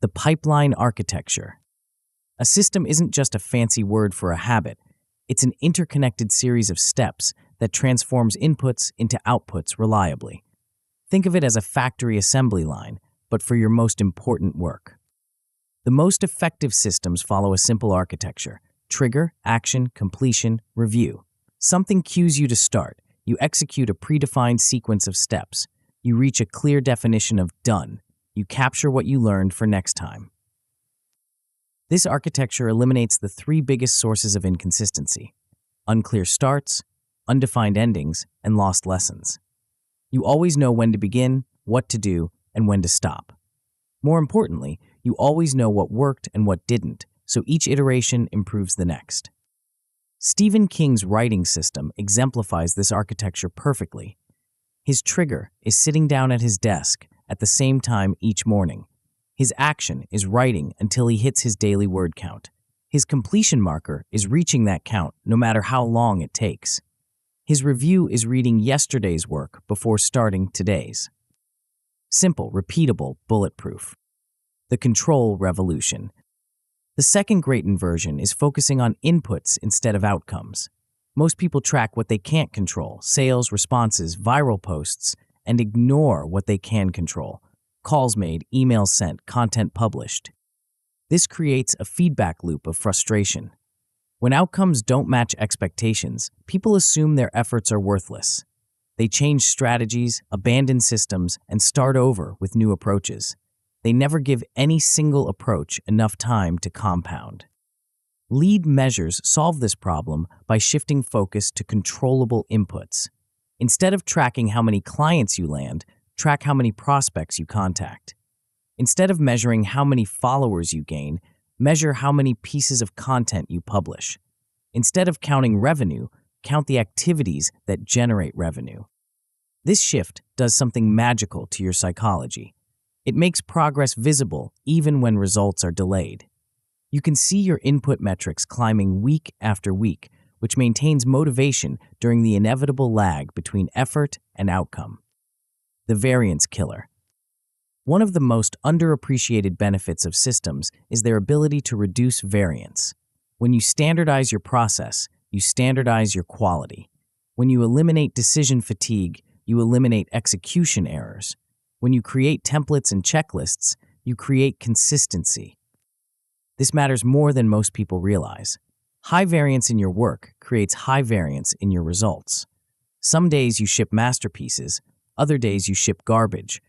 The pipeline architecture. A system isn't just a fancy word for a habit. It's an interconnected series of steps that transforms inputs into outputs reliably. Think of it as a factory assembly line, but for your most important work. The most effective systems follow a simple architecture: trigger, action, completion, review. Something cues you to start. You execute a predefined sequence of steps. You reach a clear definition of done. You capture what you learned for next time. This architecture eliminates the three biggest sources of inconsistency: unclear starts, undefined endings, and lost lessons. You always know when to begin, what to do, and when to stop. More importantly, you always know what worked and what didn't, so each iteration improves the next. Stephen King's writing system exemplifies this architecture perfectly. His trigger is sitting down at his desk at the same time each morning. His action is writing until he hits his daily word count. His completion marker is reaching that count no matter how long it takes. His review is reading yesterday's work before starting today's. Simple, repeatable, bulletproof. The control revolution. The second great inversion is focusing on inputs instead of outcomes. Most people track what they can't control: sales, responses, viral posts, and ignore what they can control: calls made, emails sent, content published. This creates a feedback loop of frustration. When outcomes don't match expectations, people assume their efforts are worthless. They change strategies, abandon systems, and start over with new approaches. They never give any single approach enough time to compound. Lead measures solve this problem by shifting focus to controllable inputs. Instead of tracking how many clients you land, track how many prospects you contact. Instead of measuring how many followers you gain, measure how many pieces of content you publish. Instead of counting revenue, count the activities that generate revenue. This shift does something magical to your psychology. It makes progress visible even when results are delayed. You can see your input metrics climbing week after week, which maintains motivation during the inevitable lag between effort and outcome. The variance killer. One of the most underappreciated benefits of systems is their ability to reduce variance. When you standardize your process, you standardize your quality. When you eliminate decision fatigue, you eliminate execution errors. When you create templates and checklists, you create consistency. This matters more than most people realize. High variance in your work creates high variance in your results. Some days you ship masterpieces, other days you ship garbage.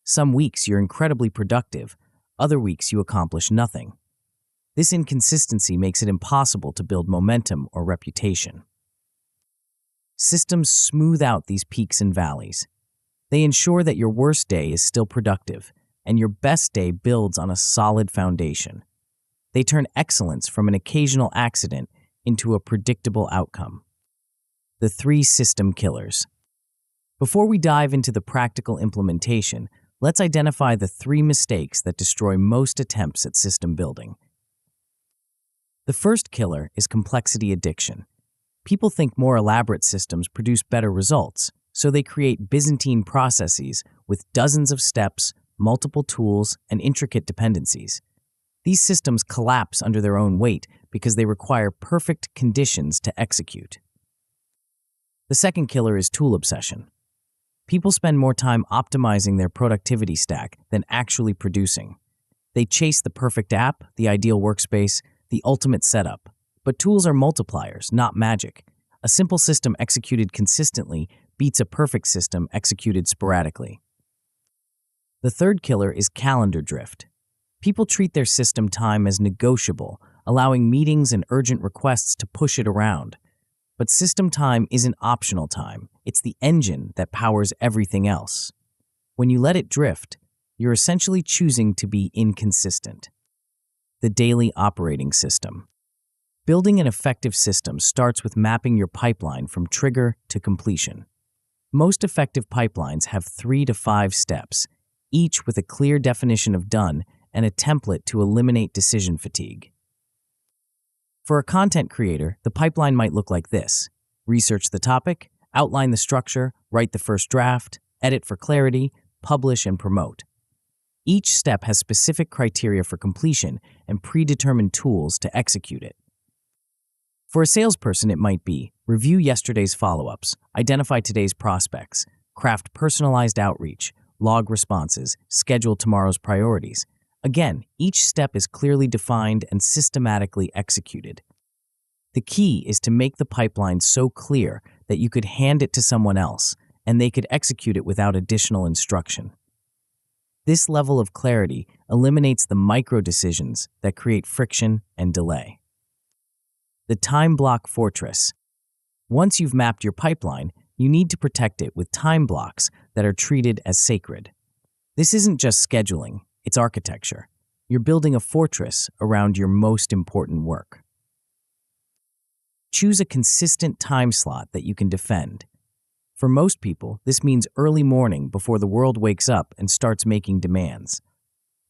Some weeks you're incredibly productive, other weeks you accomplish nothing. This inconsistency makes it impossible to build momentum or reputation. Systems smooth out these peaks and valleys. They ensure that your worst day is still productive, and your best day builds on a solid foundation. They turn excellence from an occasional accident into a predictable outcome. The 3 system killers. Before we dive into the practical implementation, let's identify the 3 mistakes that destroy most attempts at system building. The first killer is complexity addiction. People think more elaborate systems produce better results, so they create Byzantine processes with dozens of steps, multiple tools, and intricate dependencies. These systems collapse under their own weight because they require perfect conditions to execute. The second killer is tool obsession. People spend more time optimizing their productivity stack than actually producing. They chase the perfect app, the ideal workspace, the ultimate setup. But tools are multipliers, not magic. A simple system executed consistently beats a perfect system executed sporadically. The third killer is calendar drift. People treat their system time as negotiable, allowing meetings and urgent requests to push it around. But system time isn't optional time. It's the engine that powers everything else. When you let it drift, you're essentially choosing to be inconsistent. The daily operating system. Building an effective system starts with mapping your pipeline from trigger to completion. Most effective pipelines have 3 to 5 steps, each with a clear definition of done and a template to eliminate decision fatigue. For a content creator, the pipeline might look like this: research the topic, outline the structure, write the first draft, edit for clarity, publish, and promote. Each step has specific criteria for completion and predetermined tools to execute it. For a salesperson, it might be review yesterday's follow-ups, identify today's prospects, craft personalized outreach, log responses, schedule tomorrow's priorities. Again, each step is clearly defined and systematically executed. The key is to make the pipeline so clear that you could hand it to someone else and they could execute it without additional instruction. This level of clarity eliminates the micro decisions that create friction and delay. The time block fortress. Once you've mapped your pipeline, you need to protect it with time blocks that are treated as sacred. This isn't just scheduling, it's architecture. You're building a fortress around your most important work. Choose a consistent time slot that you can defend. For most people, this means early morning before the world wakes up and starts making demands.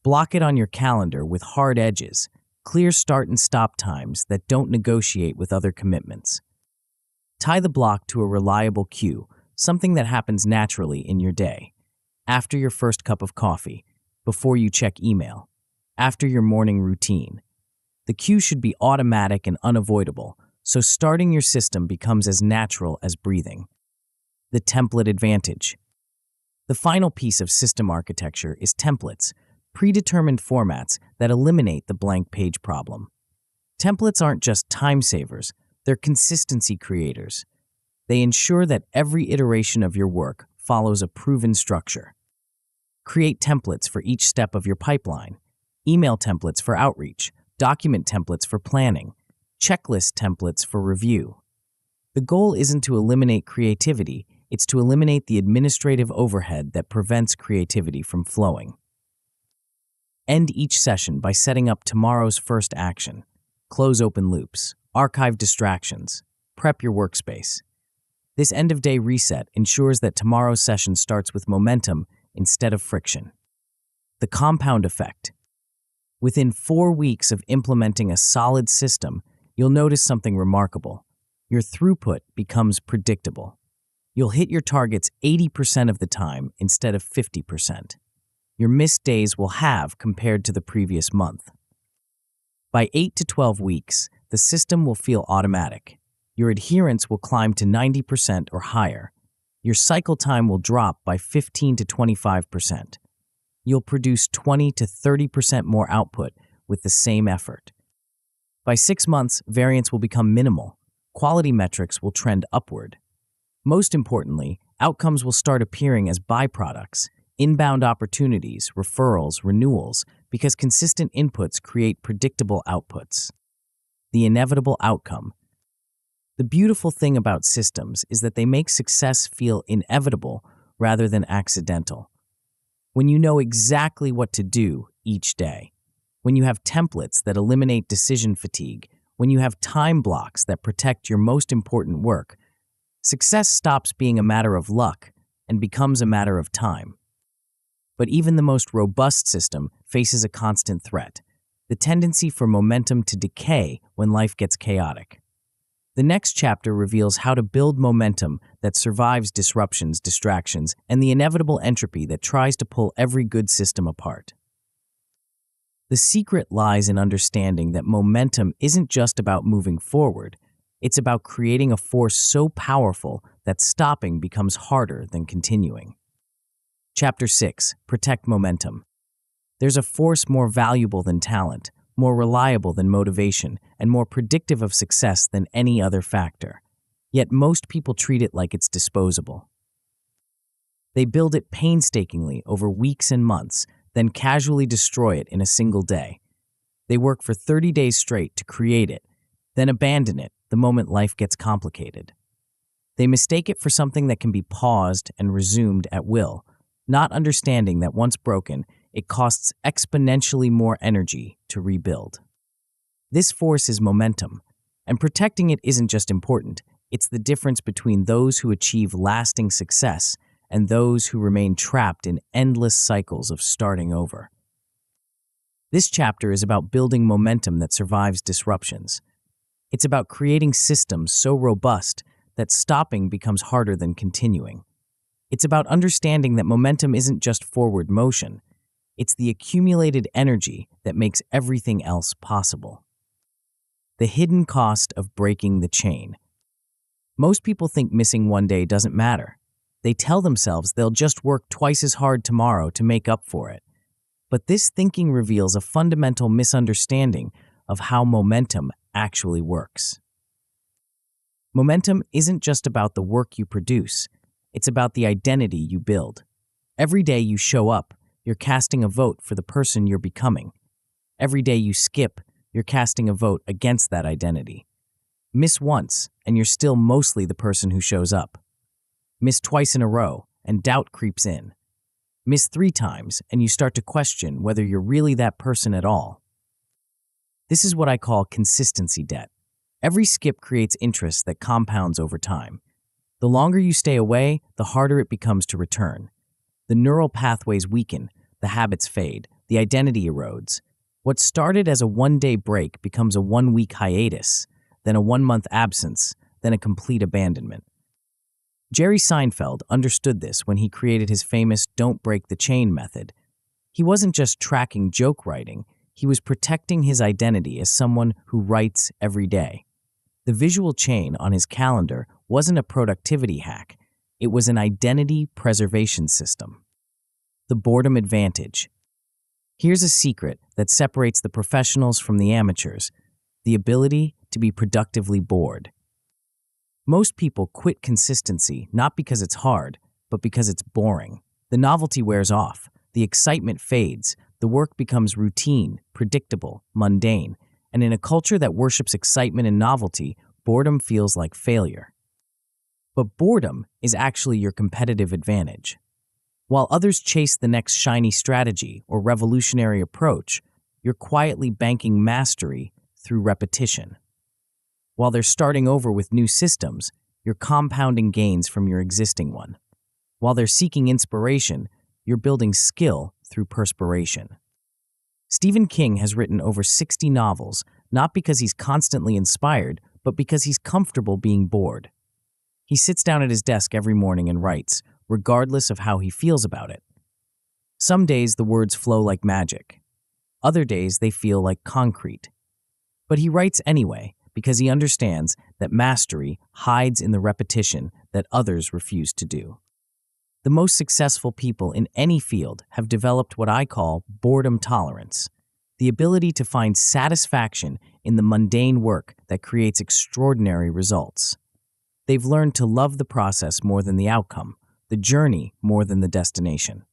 Block it on your calendar with hard edges, clear start and stop times that don't negotiate with other commitments. Tie the block to a reliable cue, something that happens naturally in your day. After your first cup of coffee, before you check email, after your morning routine. The cue should be automatic and unavoidable, so starting your system becomes as natural as breathing. The template advantage. The final piece of system architecture is templates, predetermined formats that eliminate the blank page problem. Templates aren't just time savers, they're consistency creators. They ensure that every iteration of your work follows a proven structure. Create templates for each step of your pipeline. Email templates for outreach, document templates for planning, checklist templates for review. The goal isn't to eliminate creativity, it's to eliminate the administrative overhead that prevents creativity from flowing. End each session by setting up tomorrow's first action. Close open loops, archive distractions, prep your workspace. This end-of-day reset ensures that tomorrow's session starts with momentum instead of friction. The compound effect. Within 4 weeks of implementing a solid system, you'll notice something remarkable. Your throughput becomes predictable. You'll hit your targets 80% of the time instead of 50%. Your missed days will halve compared to the previous month. By 8 to 12 weeks, the system will feel automatic. Your adherence will climb to 90% or higher. Your cycle time will drop by 15 to 25%. You'll produce 20 to 30% more output with the same effort. By 6 months, variance will become minimal. Quality metrics will trend upward. Most importantly, outcomes will start appearing as byproducts, inbound opportunities, referrals, renewals, because consistent inputs create predictable outputs. The inevitable outcome. The beautiful thing about systems is that they make success feel inevitable rather than accidental. when you know exactly what to do each day, when you have templates that eliminate decision fatigue, when you have time blocks that protect your most important work, success stops being a matter of luck and becomes a matter of time. But even the most robust system faces a constant threat: the tendency for momentum to decay when life gets chaotic. The next chapter reveals how to build momentum that survives disruptions, distractions, and the inevitable entropy that tries to pull every good system apart. The secret lies in understanding that momentum isn't just about moving forward, it's about creating a force so powerful that stopping becomes harder than continuing. Chapter 6: Protect Momentum. There's a force more valuable than talent, more reliable than motivation, and more predictive of success than any other factor. Yet most people treat it like it's disposable. They build it painstakingly over weeks and months, then casually destroy it in a single day. They work for 30 days straight to create it, then abandon it the moment life gets complicated. They mistake it for something that can be paused and resumed at will, not understanding that once broken, it costs exponentially more energy to rebuild. This force is momentum, and protecting it isn't just important, it's the difference between those who achieve lasting success and those who remain trapped in endless cycles of starting over. This chapter is about building momentum that survives disruptions. It's about creating systems so robust that stopping becomes harder than continuing. It's about understanding that momentum isn't just forward motion. It's the accumulated energy that makes everything else possible. The hidden cost of breaking the chain. Most people think missing one day doesn't matter. They tell themselves they'll just work twice as hard tomorrow to make up for it. But this thinking reveals a fundamental misunderstanding of how momentum actually works. Momentum isn't just about the work you produce. It's about the identity you build. Every day you show up, you're casting a vote for the person you're becoming. Every day you skip, you're casting a vote against that identity. Miss once, and you're still mostly the person who shows up. Miss twice in a row, and doubt creeps in. Miss 3 times, and you start to question whether you're really that person at all. This is what I call consistency debt. Every skip creates interest that compounds over time. The longer you stay away, the harder it becomes to return. The neural pathways weaken, the habits fade, the identity erodes. What started as a one-day break becomes a one-week hiatus, then a one-month absence, then a complete abandonment. Jerry Seinfeld understood this when he created his famous "don't break the chain" method. He wasn't just tracking joke writing, he was protecting his identity as someone who writes every day. The visual chain on his calendar wasn't a productivity hack, it was an identity preservation system. The boredom advantage. Here's a secret that separates the professionals from the amateurs: the ability to be productively bored. Most people quit consistency not because it's hard, but because it's boring. The novelty wears off, the excitement fades, the work becomes routine, predictable, mundane, and in a culture that worships excitement and novelty, boredom feels like failure. But boredom is actually your competitive advantage. While others chase the next shiny strategy or revolutionary approach, you're quietly banking mastery through repetition. While they're starting over with new systems, you're compounding gains from your existing one. While they're seeking inspiration, you're building skill through perspiration. Stephen King has written over 60 novels, not because he's constantly inspired, but because he's comfortable being bored. He sits down at his desk every morning and writes, regardless of how he feels about it. Some days the words flow like magic. Other days they feel like concrete. But he writes anyway, because he understands that mastery hides in the repetition that others refuse to do. The most successful people in any field have developed what I call boredom tolerance, the ability to find satisfaction in the mundane work that creates extraordinary results. They've learned to love the process more than the outcome, the journey more than the destination.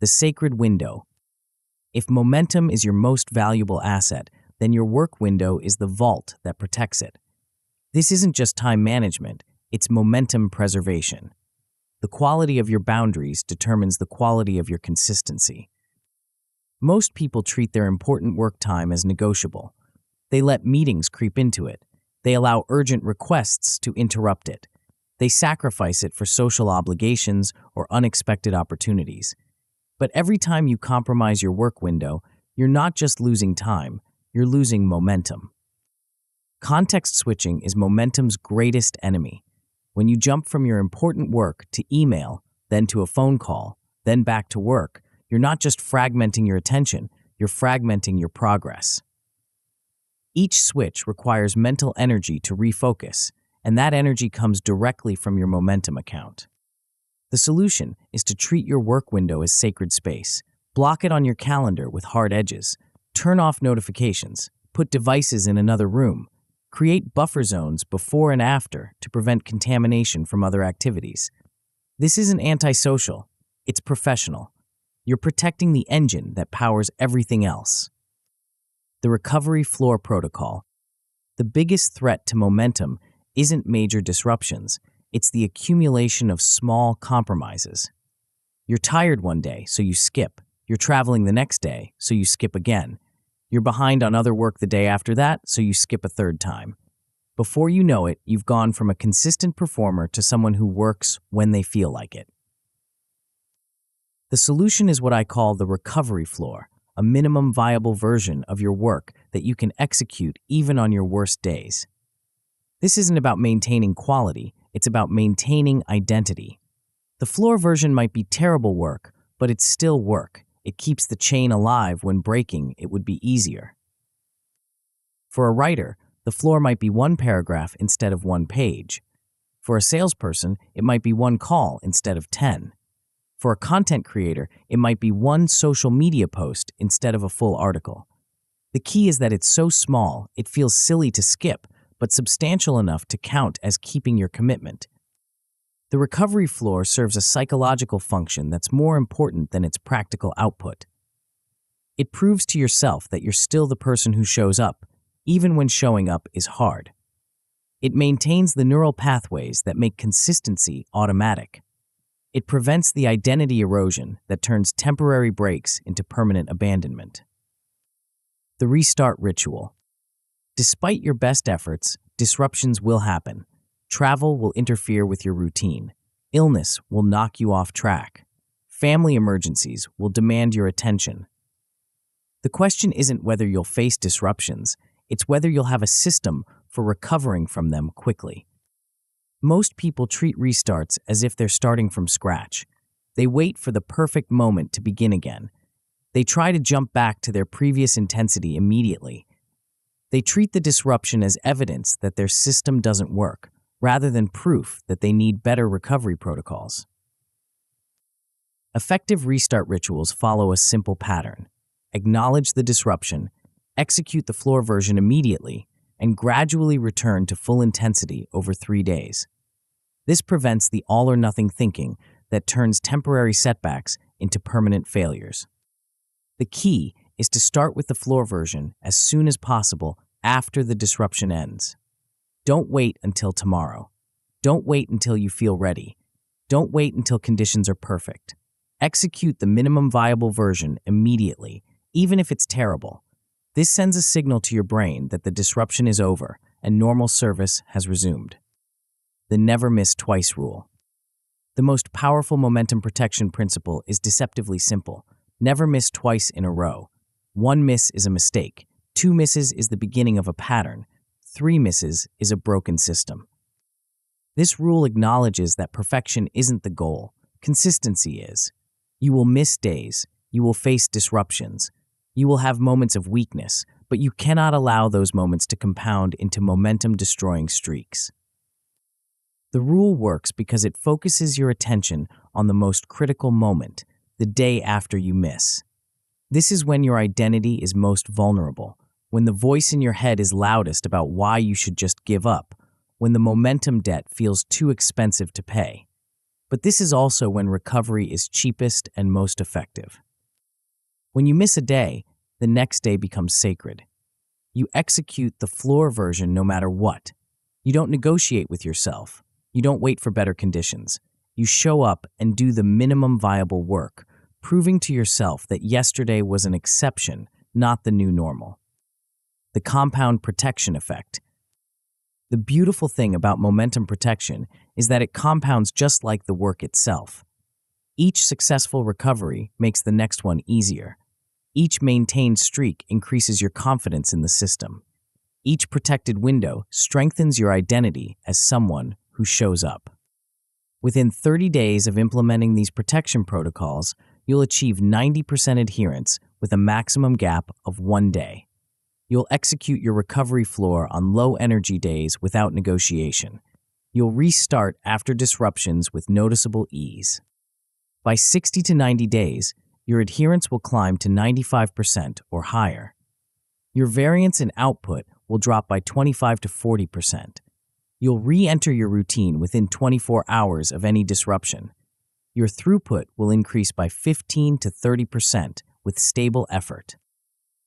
The sacred window. If momentum is your most valuable asset, then your work window is the vault that protects it. This isn't just time management, it's momentum preservation. The quality of your boundaries determines the quality of your consistency. Most people treat their important work time as negotiable. They let meetings creep into it. They allow urgent requests to interrupt it. They sacrifice it for social obligations or unexpected opportunities. But every time you compromise your work window, you're not just losing time, you're losing momentum. Context switching is momentum's greatest enemy. When you jump from your important work to email, then to a phone call, then back to work, you're not just fragmenting your attention, you're fragmenting your progress. Each switch requires mental energy to refocus, and that energy comes directly from your momentum account. The solution is to treat your work window as sacred space. Block it on your calendar with hard edges. Turn off notifications. Put devices in another room. Create buffer zones before and after to prevent contamination from other activities. This isn't antisocial, it's professional. You're protecting the engine that powers everything else. The recovery floor protocol. The biggest threat to momentum isn't major disruptions, it's the accumulation of small compromises. You're tired one day, so you skip. You're traveling the next day, so you skip again. You're behind on other work the day after that, so you skip a third time. Before you know it, you've gone from a consistent performer to someone who works when they feel like it. The solution is what I call the recovery floor, a minimum viable version of your work that you can execute even on your worst days. This isn't about maintaining quality, it's about maintaining identity. The floor version might be terrible work, but it's still work. It keeps the chain alive when breaking it would be easier. For a writer, the floor might be one paragraph instead of one page. For a salesperson, it might be one call instead of 10. For a content creator, it might be one social media post instead of a full article. The key is that it's so small, it feels silly to skip, but substantial enough to count as keeping your commitment. The recovery floor serves a psychological function that's more important than its practical output. It proves to yourself that you're still the person who shows up, even when showing up is hard. It maintains the neural pathways that make consistency automatic. It prevents the identity erosion that turns temporary breaks into permanent abandonment. The restart ritual. Despite your best efforts, disruptions will happen. Travel will interfere with your routine. Illness will knock you off track. Family emergencies will demand your attention. The question isn't whether you'll face disruptions, it's whether you'll have a system for recovering from them quickly. Most people treat restarts as if they're starting from scratch. They wait for the perfect moment to begin again. They try to jump back to their previous intensity immediately. They treat the disruption as evidence that their system doesn't work, rather than proof that they need better recovery protocols. Effective restart rituals follow a simple pattern. Acknowledge the disruption, execute the floor version immediately, and gradually return to full intensity over 3 days. This prevents the all-or-nothing thinking that turns temporary setbacks into permanent failures. The key is to start with the floor version as soon as possible after the disruption ends. Don't wait until tomorrow. Don't wait until you feel ready. Don't wait until conditions are perfect. Execute the minimum viable version immediately, even if it's terrible. This sends a signal to your brain that the disruption is over and normal service has resumed. The never miss twice rule. The most powerful momentum protection principle is deceptively simple. Never miss twice in a row. 1 miss is a mistake. 2 misses is the beginning of a pattern. 3 misses is a broken system. This rule acknowledges that perfection isn't the goal. Consistency is. You will miss days. You will face disruptions. You will have moments of weakness, but you cannot allow those moments to compound into momentum-destroying streaks. The rule works because it focuses your attention on the most critical moment, the day after you miss. This is when your identity is most vulnerable, when the voice in your head is loudest about why you should just give up, when the momentum debt feels too expensive to pay. But this is also when recovery is cheapest and most effective. When you miss a day, the next day becomes sacred. You execute the floor version no matter what. You don't negotiate with yourself. You don't wait for better conditions. you show up and do the minimum viable work, proving to yourself that yesterday was an exception, not the new normal. The compound protection effect. The beautiful thing about momentum protection is that it compounds just like the work itself. Each successful recovery makes the next one easier. Each maintained streak increases your confidence in the system. Each protected window strengthens your identity as someone who shows up. Within 30 days of implementing these protection protocols, you'll achieve 90% adherence with a maximum gap of 1 day. You'll execute your recovery floor on low-energy days without negotiation. You'll restart after disruptions with noticeable ease. By 60 to 90 days, your adherence will climb to 95% or higher. Your variance in output will drop by 25 to 40%. You'll re-enter your routine within 24 hours of any disruption. Your throughput will increase by 15 to 30% with stable effort.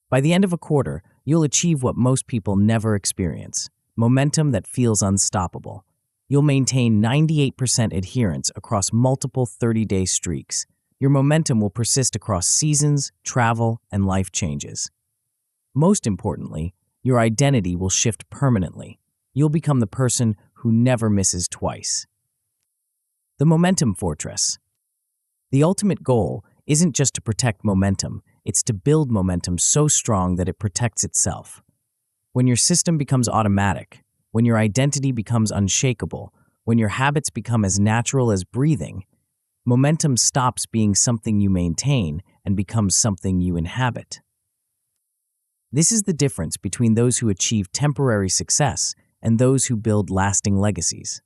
By the end of a quarter, you'll achieve what most people never experience: momentum that feels unstoppable. You'll maintain 98% adherence across multiple 30-day streaks. Your momentum will persist across seasons, travel, and life changes. Most importantly, your identity will shift permanently. You'll become the person who never misses twice. The Momentum Fortress. The ultimate goal isn't just to protect momentum, it's to build momentum so strong that it protects itself. When your system becomes automatic, when your identity becomes unshakable, when your habits become as natural as breathing, momentum stops being something you maintain and becomes something you inhabit. This is the difference between those who achieve temporary success and those who build lasting legacies.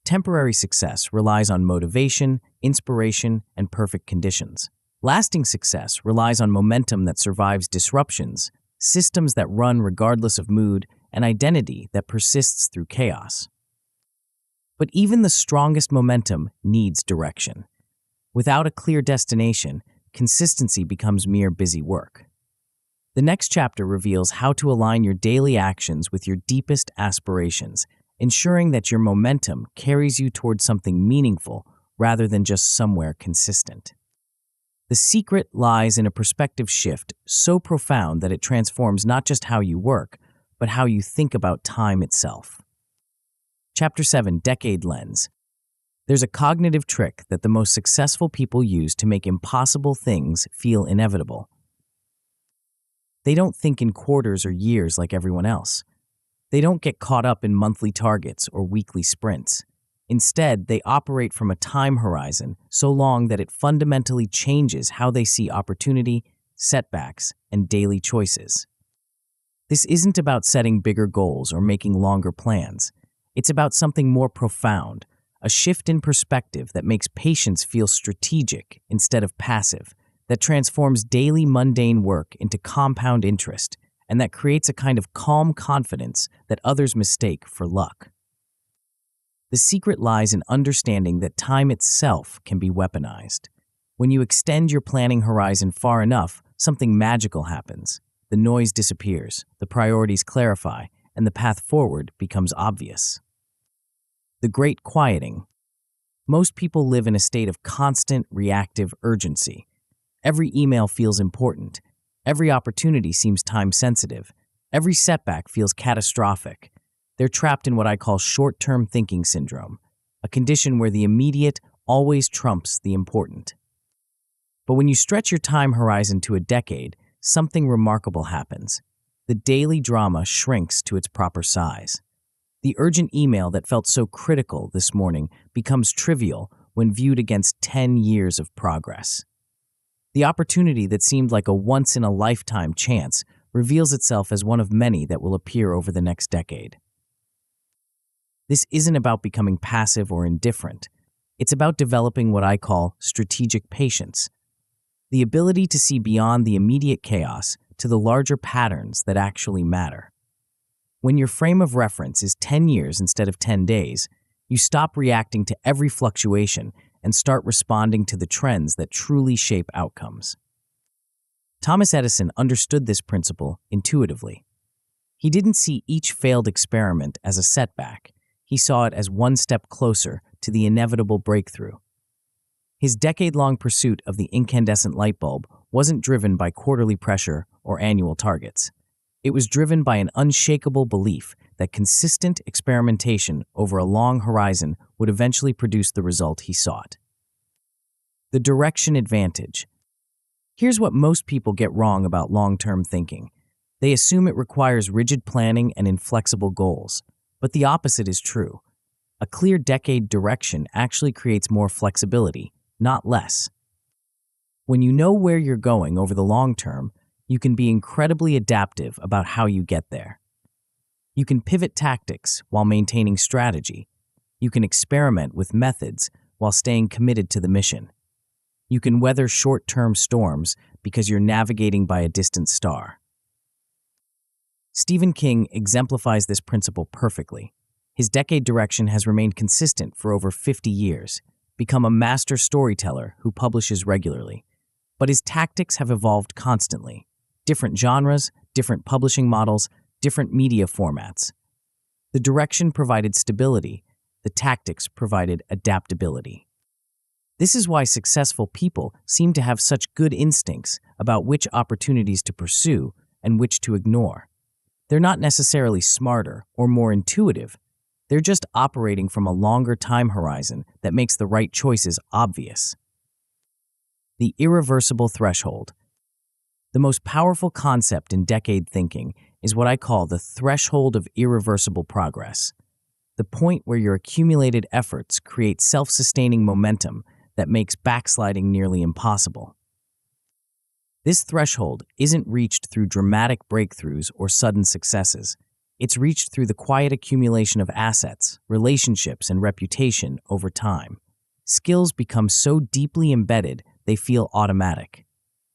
Temporary success relies on motivation, inspiration, and perfect conditions. Lasting success relies on momentum that survives disruptions, systems that run regardless of mood, and identity that persists through chaos. But even the strongest momentum needs direction. Without a clear destination, consistency becomes mere busy work. The next chapter reveals how to align your daily actions with your deepest aspirations, ensuring that your momentum carries you toward something meaningful rather than just somewhere consistent. The secret lies in a perspective shift so profound that it transforms not just how you work, but how you think about time itself. Chapter 7, Decade Lens. There's a cognitive trick that the most successful people use to make impossible things feel inevitable. They don't think in quarters or years like everyone else. They don't get caught up in monthly targets or weekly sprints. Instead, they operate from a time horizon so long that it fundamentally changes how they see opportunity, setbacks, and daily choices. This isn't about setting bigger goals or making longer plans. It's about something more profound, a shift in perspective that makes patience feel strategic instead of passive, that transforms daily mundane work into compound interest, and that creates a kind of calm confidence that others mistake for luck. The secret lies in understanding that time itself can be weaponized. When you extend your planning horizon far enough, something magical happens. The noise disappears, the priorities clarify, and the path forward becomes obvious. The Great Quieting. Most people live in a state of constant, reactive urgency. Every email feels important. Every opportunity seems time-sensitive. Every setback feels catastrophic. They're trapped in what I call short-term thinking syndrome, a condition where the immediate always trumps the important. But when you stretch your time horizon to a decade, something remarkable happens. The daily drama shrinks to its proper size. The urgent email that felt so critical this morning becomes trivial when viewed against 10 years of progress. The opportunity that seemed like a once-in-a-lifetime chance reveals itself as one of many that will appear over the next decade. This isn't about becoming passive or indifferent. It's about developing what I call strategic patience, the ability to see beyond the immediate chaos to the larger patterns that actually matter. When your frame of reference is 10 years instead of 10 days, you stop reacting to every fluctuation and start responding to the trends that truly shape outcomes. Thomas Edison understood this principle intuitively. He didn't see each failed experiment as a setback. He saw it as one step closer to the inevitable breakthrough. His decade-long pursuit of the incandescent light bulb wasn't driven by quarterly pressure or annual targets. It was driven by an unshakable belief that consistent experimentation over a long horizon would eventually produce the result he sought. The direction advantage. Here's what most people get wrong about long-term thinking. They assume it requires rigid planning and inflexible goals, but the opposite is true. A clear decade direction actually creates more flexibility, not less. When you know where you're going over the long term, you can be incredibly adaptive about how you get there. You can pivot tactics while maintaining strategy. You can experiment with methods while staying committed to the mission. You can weather short-term storms because you're navigating by a distant star. Stephen King exemplifies this principle perfectly. His decade direction has remained consistent for over 50 years, become a master storyteller who publishes regularly. But his tactics have evolved constantly. Different genres, different publishing models, different media formats. The direction provided stability, the tactics provided adaptability. This is why successful people seem to have such good instincts about which opportunities to pursue and which to ignore. They're not necessarily smarter or more intuitive. They're just operating from a longer time horizon that makes the right choices obvious. The irreversible threshold. The most powerful concept in decade thinking is what I call the threshold of irreversible progress, the point where your accumulated efforts create self-sustaining momentum that makes backsliding nearly impossible. This threshold isn't reached through dramatic breakthroughs or sudden successes. It's reached through the quiet accumulation of assets, relationships, and reputation over time. Skills become so deeply embedded they feel automatic.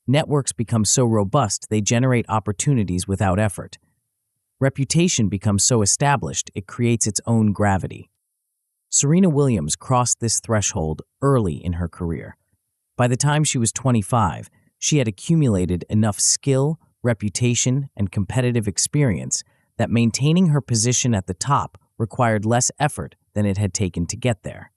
Networks become so robust they generate opportunities without effort. Reputation becomes so established it creates its own gravity. Serena Williams crossed this threshold early in her career. By the time she was 25, she had accumulated enough skill, reputation, and competitive experience that maintaining her position at the top required less effort than it had taken to get there.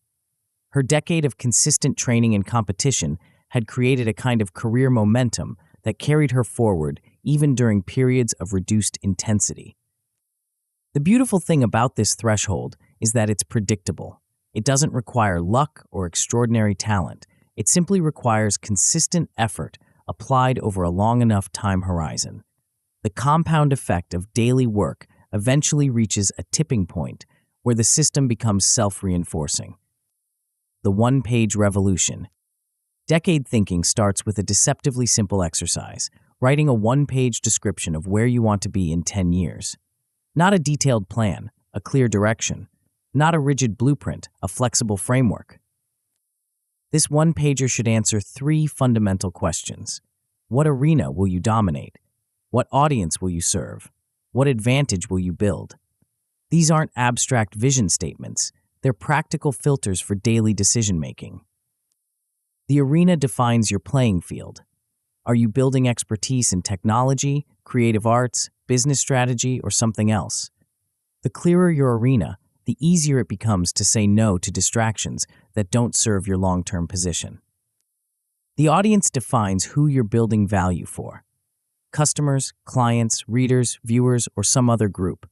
Her decade of consistent training and competition had created a kind of career momentum that carried her forward even during periods of reduced intensity. The beautiful thing about this threshold is that it's predictable. It doesn't require luck or extraordinary talent. It simply requires consistent effort applied over a long enough time horizon. The compound effect of daily work eventually reaches a tipping point where the system becomes self-reinforcing. The one-page revolution. Decade thinking starts with a deceptively simple exercise, writing a one-page description of where you want to be in 10 years. Not a detailed plan, a clear direction. Not a rigid blueprint, a flexible framework. This one-pager should answer 3 fundamental questions. What arena will you dominate? What audience will you serve? What advantage will you build? These aren't abstract vision statements. They're practical filters for daily decision-making. The arena defines your playing field. Are you building expertise in technology, creative arts, business strategy, or something else? The clearer your arena, the easier it becomes to say no to distractions that don't serve your long-term position. The audience defines who you're building value for. Customers, clients, readers, viewers, or some other group.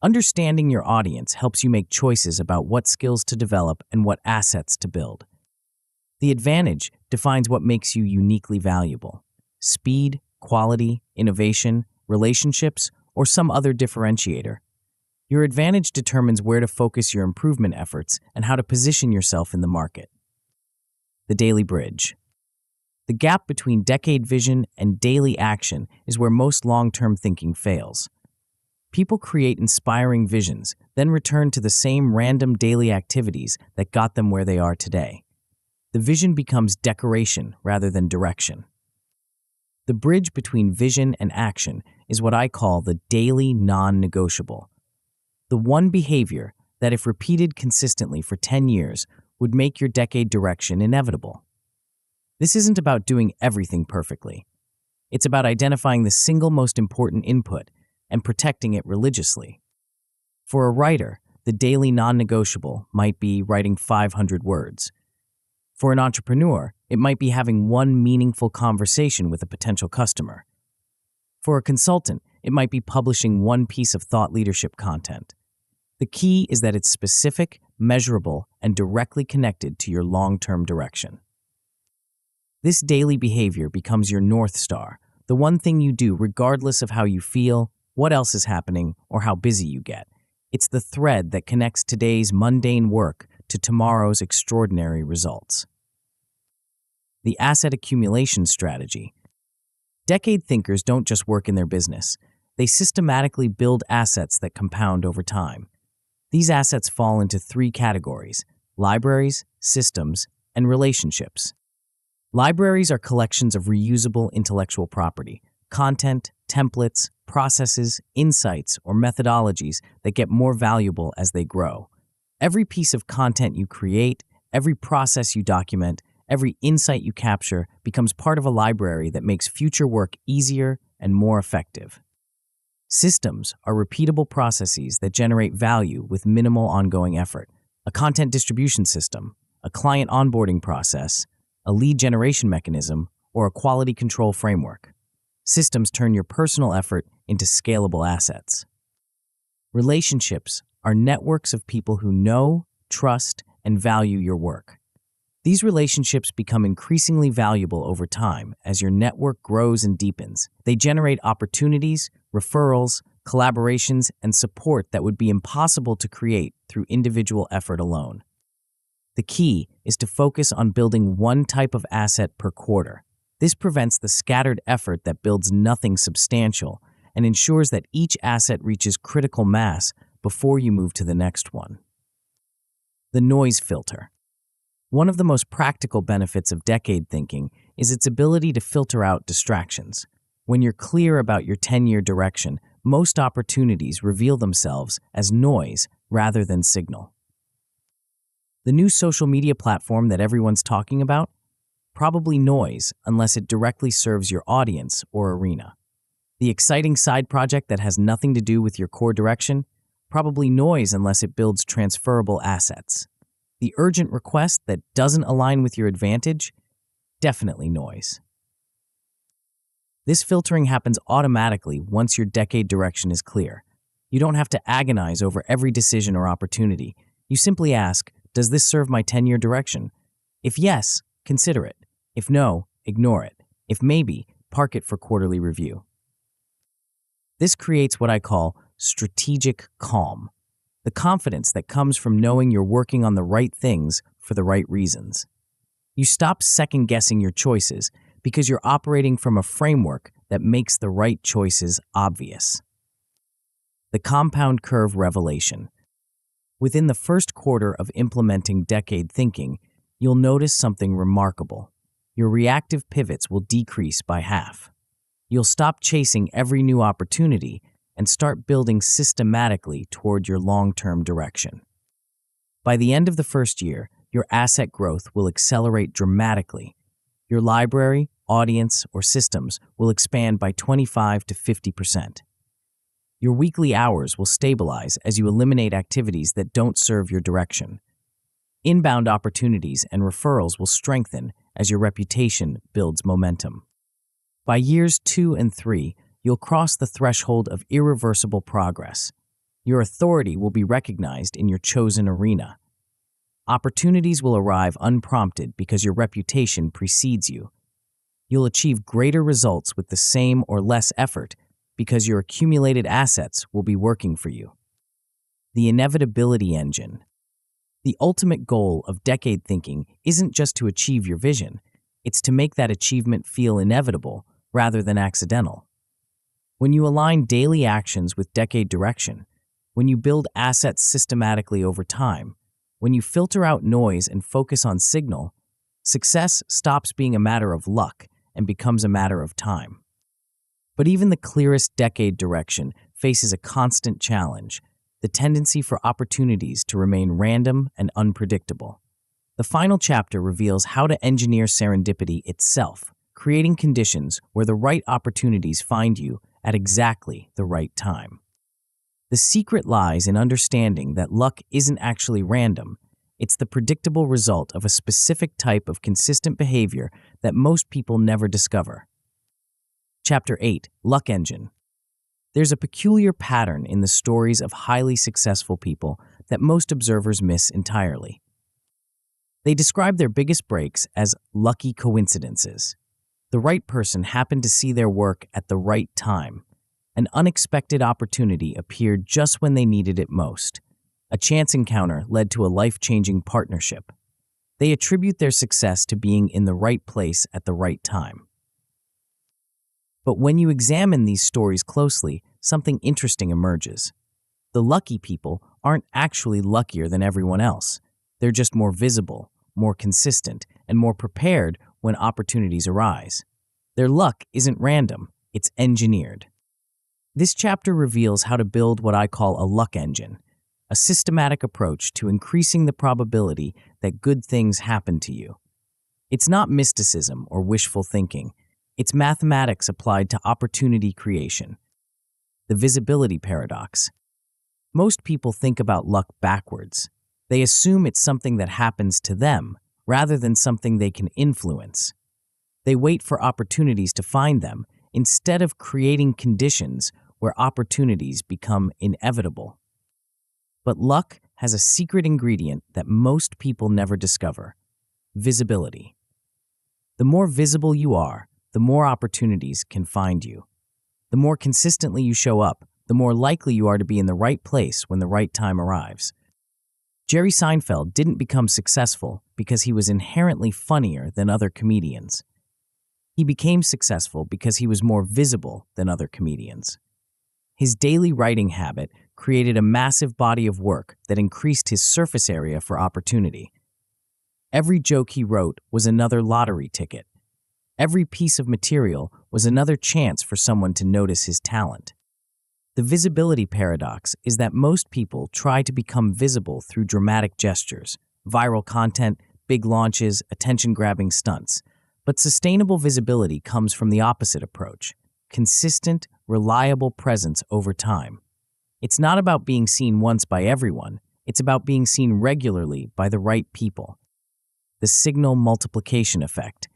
Understanding your audience helps you make choices about what skills to develop and what assets to build. The advantage defines what makes you uniquely valuable. Speed, quality, innovation, relationships, or some other differentiator. Your advantage determines where to focus your improvement efforts and how to position yourself in the market. The daily bridge. The gap between decade vision and daily action is where most long-term thinking fails. People create inspiring visions, then return to the same random daily activities that got them where they are today. The vision becomes decoration rather than direction. The bridge between vision and action is what I call the daily non-negotiable. The one behavior that, if repeated consistently for 10 years, would make your decade direction inevitable. This isn't about doing everything perfectly. It's about identifying the single most important input and protecting it religiously. For a writer, the daily non-negotiable might be writing 500 words. For an entrepreneur, it might be having one meaningful conversation with a potential customer. For a consultant, it might be publishing one piece of thought leadership content. The key is that it's specific, measurable, and directly connected to your long-term direction. This daily behavior becomes your North Star, the one thing you do regardless of how you feel, what else is happening, or how busy you get. It's the thread that connects today's mundane work to tomorrow's extraordinary results. The asset accumulation strategy. Decade thinkers don't just work in their business. They systematically build assets that compound over time. These assets fall into three categories: libraries, systems, and relationships. Libraries are collections of reusable intellectual property, content, templates, processes, insights, or methodologies that get more valuable as they grow. Every piece of content you create, every process you document, every insight you capture becomes part of a library that makes future work easier and more effective. Systems are repeatable processes that generate value with minimal ongoing effort. A content distribution system, a client onboarding process, a lead generation mechanism, or a quality control framework. Systems turn your personal effort into scalable assets. Relationships are networks of people who know, trust, and value your work. These relationships become increasingly valuable over time as your network grows and deepens. They generate opportunities, referrals, collaborations, and support that would be impossible to create through individual effort alone. The key is to focus on building one type of asset per quarter. This prevents the scattered effort that builds nothing substantial and ensures that each asset reaches critical mass before you move to the next one. The noise filter. One of the most practical benefits of decade thinking is its ability to filter out distractions. When you're clear about your 10-year direction, most opportunities reveal themselves as noise rather than signal. The new social media platform that everyone's talking about? Probably noise unless it directly serves your audience or arena. The exciting side project that has nothing to do with your core direction? Probably noise unless it builds transferable assets. The urgent request that doesn't align with your advantage? Definitely noise. This filtering happens automatically once your decade direction is clear. You don't have to agonize over every decision or opportunity. You simply ask, does this serve my 10-year direction? If yes, consider it. If no, ignore it. If maybe, park it for quarterly review. This creates what I call strategic calm, the confidence that comes from knowing you're working on the right things for the right reasons. You stop second-guessing your choices because you're operating from a framework that makes the right choices obvious. The compound curve revelation. Within the first quarter of implementing decade thinking, you'll notice something remarkable. Your reactive pivots will decrease by half. You'll stop chasing every new opportunity and start building systematically toward your long-term direction. By the end of the first year, your asset growth will accelerate dramatically. Your library, audience, or systems will expand by 25 to 50%. Your weekly hours will stabilize as you eliminate activities that don't serve your direction. Inbound opportunities and referrals will strengthen as your reputation builds momentum. By years 2 and 3, you'll cross the threshold of irreversible progress. Your authority will be recognized in your chosen arena. Opportunities will arrive unprompted because your reputation precedes you. You'll achieve greater results with the same or less effort because your accumulated assets will be working for you. The inevitability engine. The ultimate goal of decade thinking isn't just to achieve your vision, it's to make that achievement feel inevitable rather than accidental. When you align daily actions with decade direction, when you build assets systematically over time, when you filter out noise and focus on signal, success stops being a matter of luck and becomes a matter of time. But even the clearest decade direction faces a constant challenge, the tendency for opportunities to remain random and unpredictable. The final chapter reveals how to engineer serendipity itself, creating conditions where the right opportunities find you at exactly the right time. The secret lies in understanding that luck isn't actually random. It's the predictable result of a specific type of consistent behavior that most people never discover. Chapter 8: Luck Engine. There's a peculiar pattern in the stories of highly successful people that most observers miss entirely. They describe their biggest breaks as lucky coincidences. The right person happened to see their work at the right time. An unexpected opportunity appeared just when they needed it most. A chance encounter led to a life-changing partnership. They attribute their success to being in the right place at the right time. But when you examine these stories closely, something interesting emerges. The lucky people aren't actually luckier than everyone else. They're just more visible, more consistent, and more prepared when opportunities arise. Their luck isn't random, it's engineered. This chapter reveals how to build what I call a luck engine, a systematic approach to increasing the probability that good things happen to you. It's not mysticism or wishful thinking. It's mathematics applied to opportunity creation. The visibility paradox. Most people think about luck backwards. They assume it's something that happens to them, rather than something they can influence. They wait for opportunities to find them, instead of creating conditions where opportunities become inevitable. But luck has a secret ingredient that most people never discover: visibility. The more visible you are, the more opportunities can find you. The more consistently you show up, the more likely you are to be in the right place when the right time arrives. Jerry Seinfeld didn't become successful because he was inherently funnier than other comedians. He became successful because he was more visible than other comedians. His daily writing habit created a massive body of work that increased his surface area for opportunity. Every joke he wrote was another lottery ticket. Every piece of material was another chance for someone to notice his talent. The visibility paradox is that most people try to become visible through dramatic gestures, viral content, big launches, attention-grabbing stunts. But sustainable visibility comes from the opposite approach: consistent, reliable presence over time. It's not about being seen once by everyone. It's about being seen regularly by the right people. The signal multiplication effect.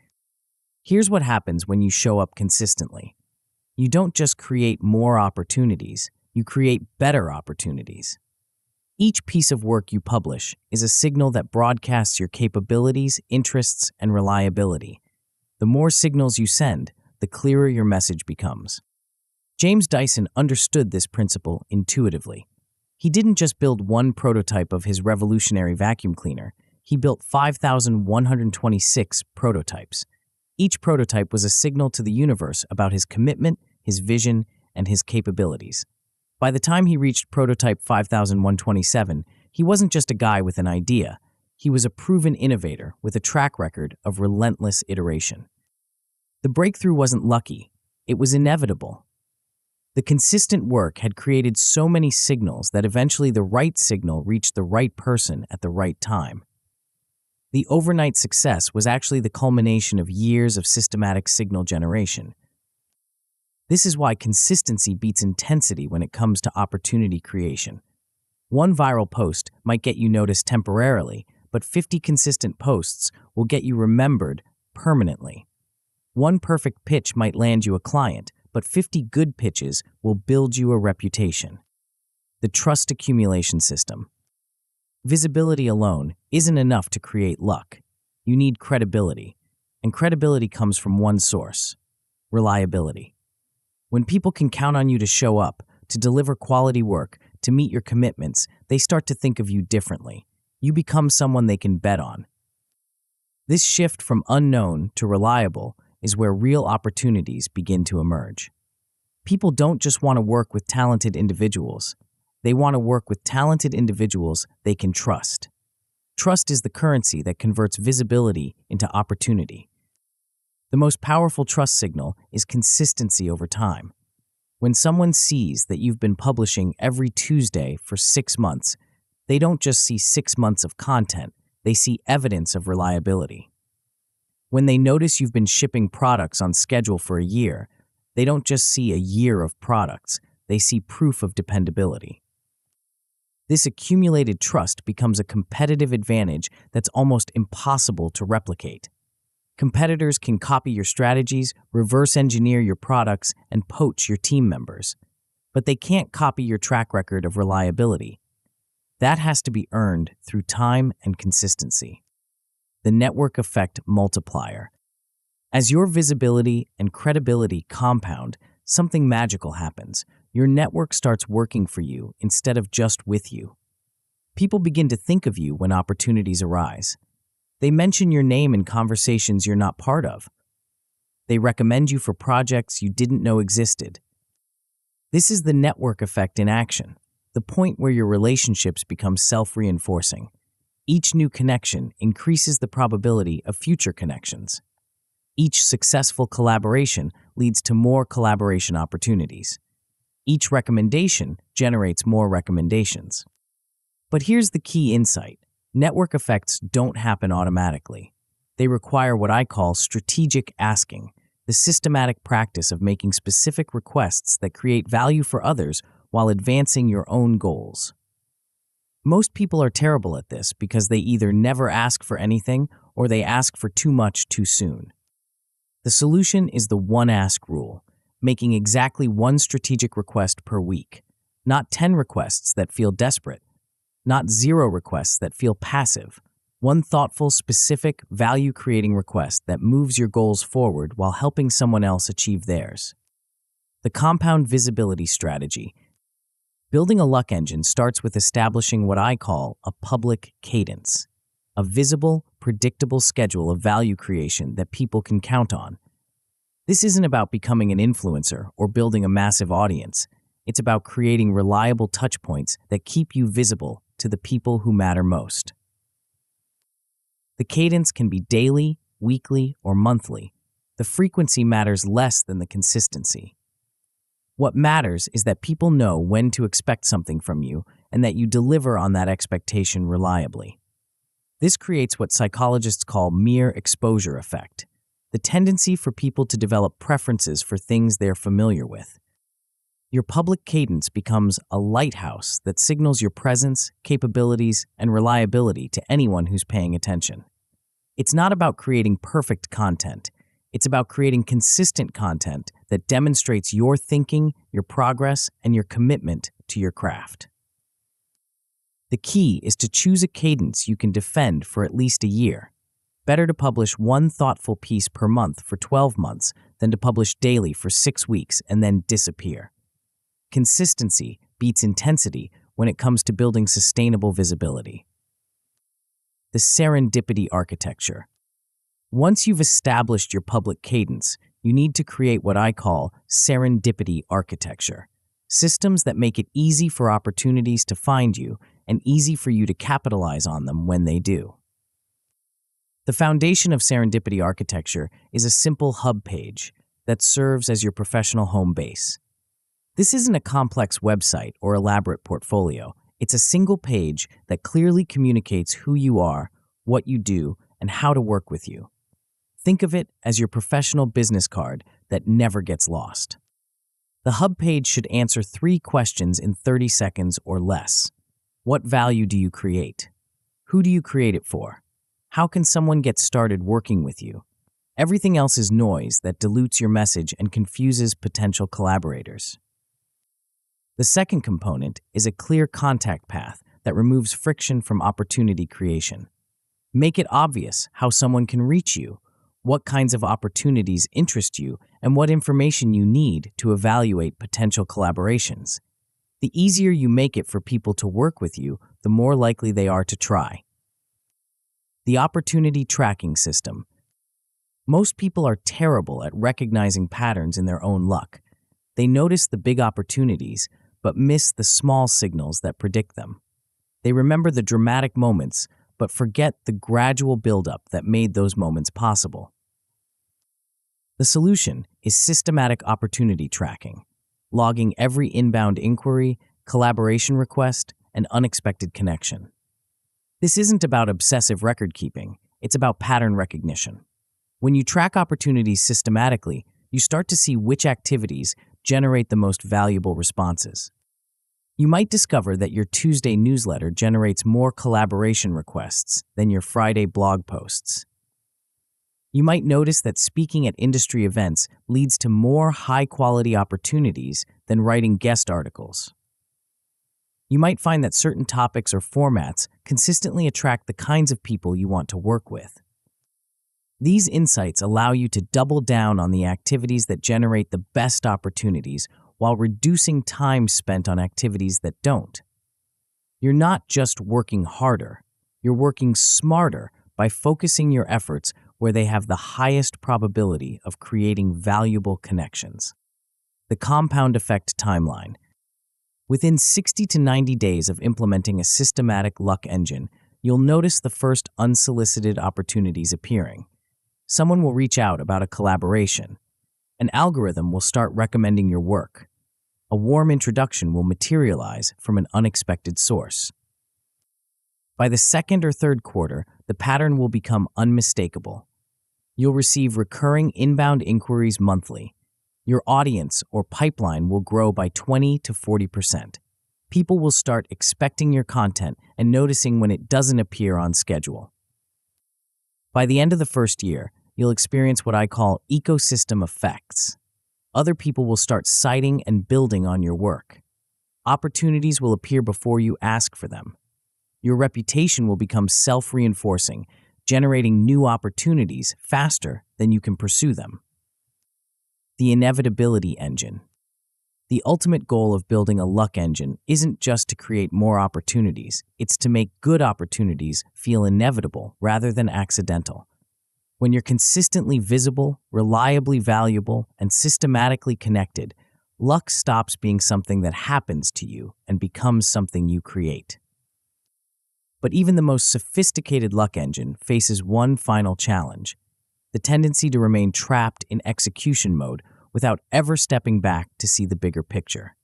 Here's what happens when you show up consistently. You don't just create more opportunities, you create better opportunities. Each piece of work you publish is a signal that broadcasts your capabilities, interests, and reliability. The more signals you send, the clearer your message becomes. James Dyson understood this principle intuitively. He didn't just build one prototype of his revolutionary vacuum cleaner, he built 5,126 prototypes. Each prototype was a signal to the universe about his commitment, his vision, and his capabilities. By the time he reached prototype 5,127, he wasn't just a guy with an idea. He was a proven innovator with a track record of relentless iteration. The breakthrough wasn't lucky. It was inevitable. The consistent work had created so many signals that eventually the right signal reached the right person at the right time. The overnight success was actually the culmination of years of systematic signal generation. This is why consistency beats intensity when it comes to opportunity creation. One viral post might get you noticed temporarily, but 50 consistent posts will get you remembered permanently. One perfect pitch might land you a client, but 50 good pitches will build you a reputation. The trust accumulation system. Visibility alone isn't enough to create luck. You need credibility, and credibility comes from one source: reliability. When people can count on you to show up, to deliver quality work, to meet your commitments, they start to think of you differently. You become someone they can bet on. This shift from unknown to reliable is where real opportunities begin to emerge. People don't just want to work with talented individuals. They want to work with talented individuals they can trust. Trust is the currency that converts visibility into opportunity. The most powerful trust signal is consistency over time. When someone sees that you've been publishing every Tuesday for 6 months, they don't just see 6 months of content, they see evidence of reliability. When they notice you've been shipping products on schedule for a year, they don't just see a year of products, they see proof of dependability. This accumulated trust becomes a competitive advantage that's almost impossible to replicate. Competitors can copy your strategies, reverse engineer your products, and poach your team members. But they can't copy your track record of reliability. That has to be earned through time and consistency. The network effect multiplier. As your visibility and credibility compound, something magical happens. Your network starts working for you instead of just with you. People begin to think of you when opportunities arise. They mention your name in conversations you're not part of. They recommend you for projects you didn't know existed. This is the network effect in action, the point where your relationships become self-reinforcing. Each new connection increases the probability of future connections. Each successful collaboration leads to more collaboration opportunities. Each recommendation generates more recommendations. But here's the key insight. Network effects don't happen automatically. They require what I call strategic asking, the systematic practice of making specific requests that create value for others while advancing your own goals. Most people are terrible at this because they either never ask for anything or they ask for too much too soon. The solution is the one-ask rule, making exactly one strategic request per week, not 10 requests that feel desperate, not 0 requests that feel passive. One thoughtful, specific, value-creating request that moves your goals forward while helping someone else achieve theirs. The compound visibility strategy. Building a luck engine starts with establishing what I call a public cadence, a visible, predictable schedule of value creation that people can count on. This isn't about becoming an influencer or building a massive audience. It's about creating reliable touchpoints that keep you visible to the people who matter most. The cadence can be daily, weekly, or monthly. The frequency matters less than the consistency. What matters is that people know when to expect something from you and that you deliver on that expectation reliably. This creates what psychologists call mere exposure effect, the tendency for people to develop preferences for things they're familiar with. Your public cadence becomes a lighthouse that signals your presence, capabilities, and reliability to anyone who's paying attention. It's not about creating perfect content. It's about creating consistent content that demonstrates your thinking, your progress, and your commitment to your craft. The key is to choose a cadence you can defend for at least a year. Better to publish one thoughtful piece per month for 12 months than to publish daily for 6 weeks and then disappear. Consistency beats intensity when it comes to building sustainable visibility. The serendipity architecture. Once you've established your public cadence, you need to create what I call serendipity architecture, systems that make it easy for opportunities to find you and easy for you to capitalize on them when they do. The foundation of serendipity architecture is a simple hub page that serves as your professional home base. This isn't a complex website or elaborate portfolio. It's a single page that clearly communicates who you are, what you do, and how to work with you. Think of it as your professional business card that never gets lost. The hub page should answer 3 questions in 30 seconds or less. What value do you create? Who do you create it for? How can someone get started working with you? Everything else is noise that dilutes your message and confuses potential collaborators. The second component is a clear contact path that removes friction from opportunity creation. Make it obvious how someone can reach you, what kinds of opportunities interest you, and what information you need to evaluate potential collaborations. The easier you make it for people to work with you, the more likely they are to try. The opportunity tracking system. Most people are terrible at recognizing patterns in their own luck. They notice the big opportunities, but miss the small signals that predict them. They remember the dramatic moments, but forget the gradual buildup that made those moments possible. The solution is systematic opportunity tracking, logging every inbound inquiry, collaboration request, and unexpected connection. This isn't about obsessive record keeping, it's about pattern recognition. When you track opportunities systematically, you start to see which activities generate the most valuable responses. You might discover that your Tuesday newsletter generates more collaboration requests than your Friday blog posts. You might notice that speaking at industry events leads to more high-quality opportunities than writing guest articles. You might find that certain topics or formats consistently attract the kinds of people you want to work with. These insights allow you to double down on the activities that generate the best opportunities while reducing time spent on activities that don't. You're not just working harder, you're working smarter by focusing your efforts where they have the highest probability of creating valuable connections. The compound effect timeline. Within 60 to 90 days of implementing a systematic luck engine, you'll notice the first unsolicited opportunities appearing. Someone will reach out about a collaboration. An algorithm will start recommending your work. A warm introduction will materialize from an unexpected source. By the second or third quarter, the pattern will become unmistakable. You'll receive recurring inbound inquiries monthly. Your audience or pipeline will grow by 20 to 40%. People will start expecting your content and noticing when it doesn't appear on schedule. By the end of the first year, you'll experience what I call ecosystem effects. Other people will start citing and building on your work. Opportunities will appear before you ask for them. Your reputation will become self-reinforcing, generating new opportunities faster than you can pursue them. The inevitability engine. The ultimate goal of building a luck engine isn't just to create more opportunities, it's to make good opportunities feel inevitable rather than accidental. When you're consistently visible, reliably valuable, and systematically connected, luck stops being something that happens to you and becomes something you create. But even the most sophisticated luck engine faces one final challenge: the tendency to remain trapped in execution mode without ever stepping back to see the bigger picture.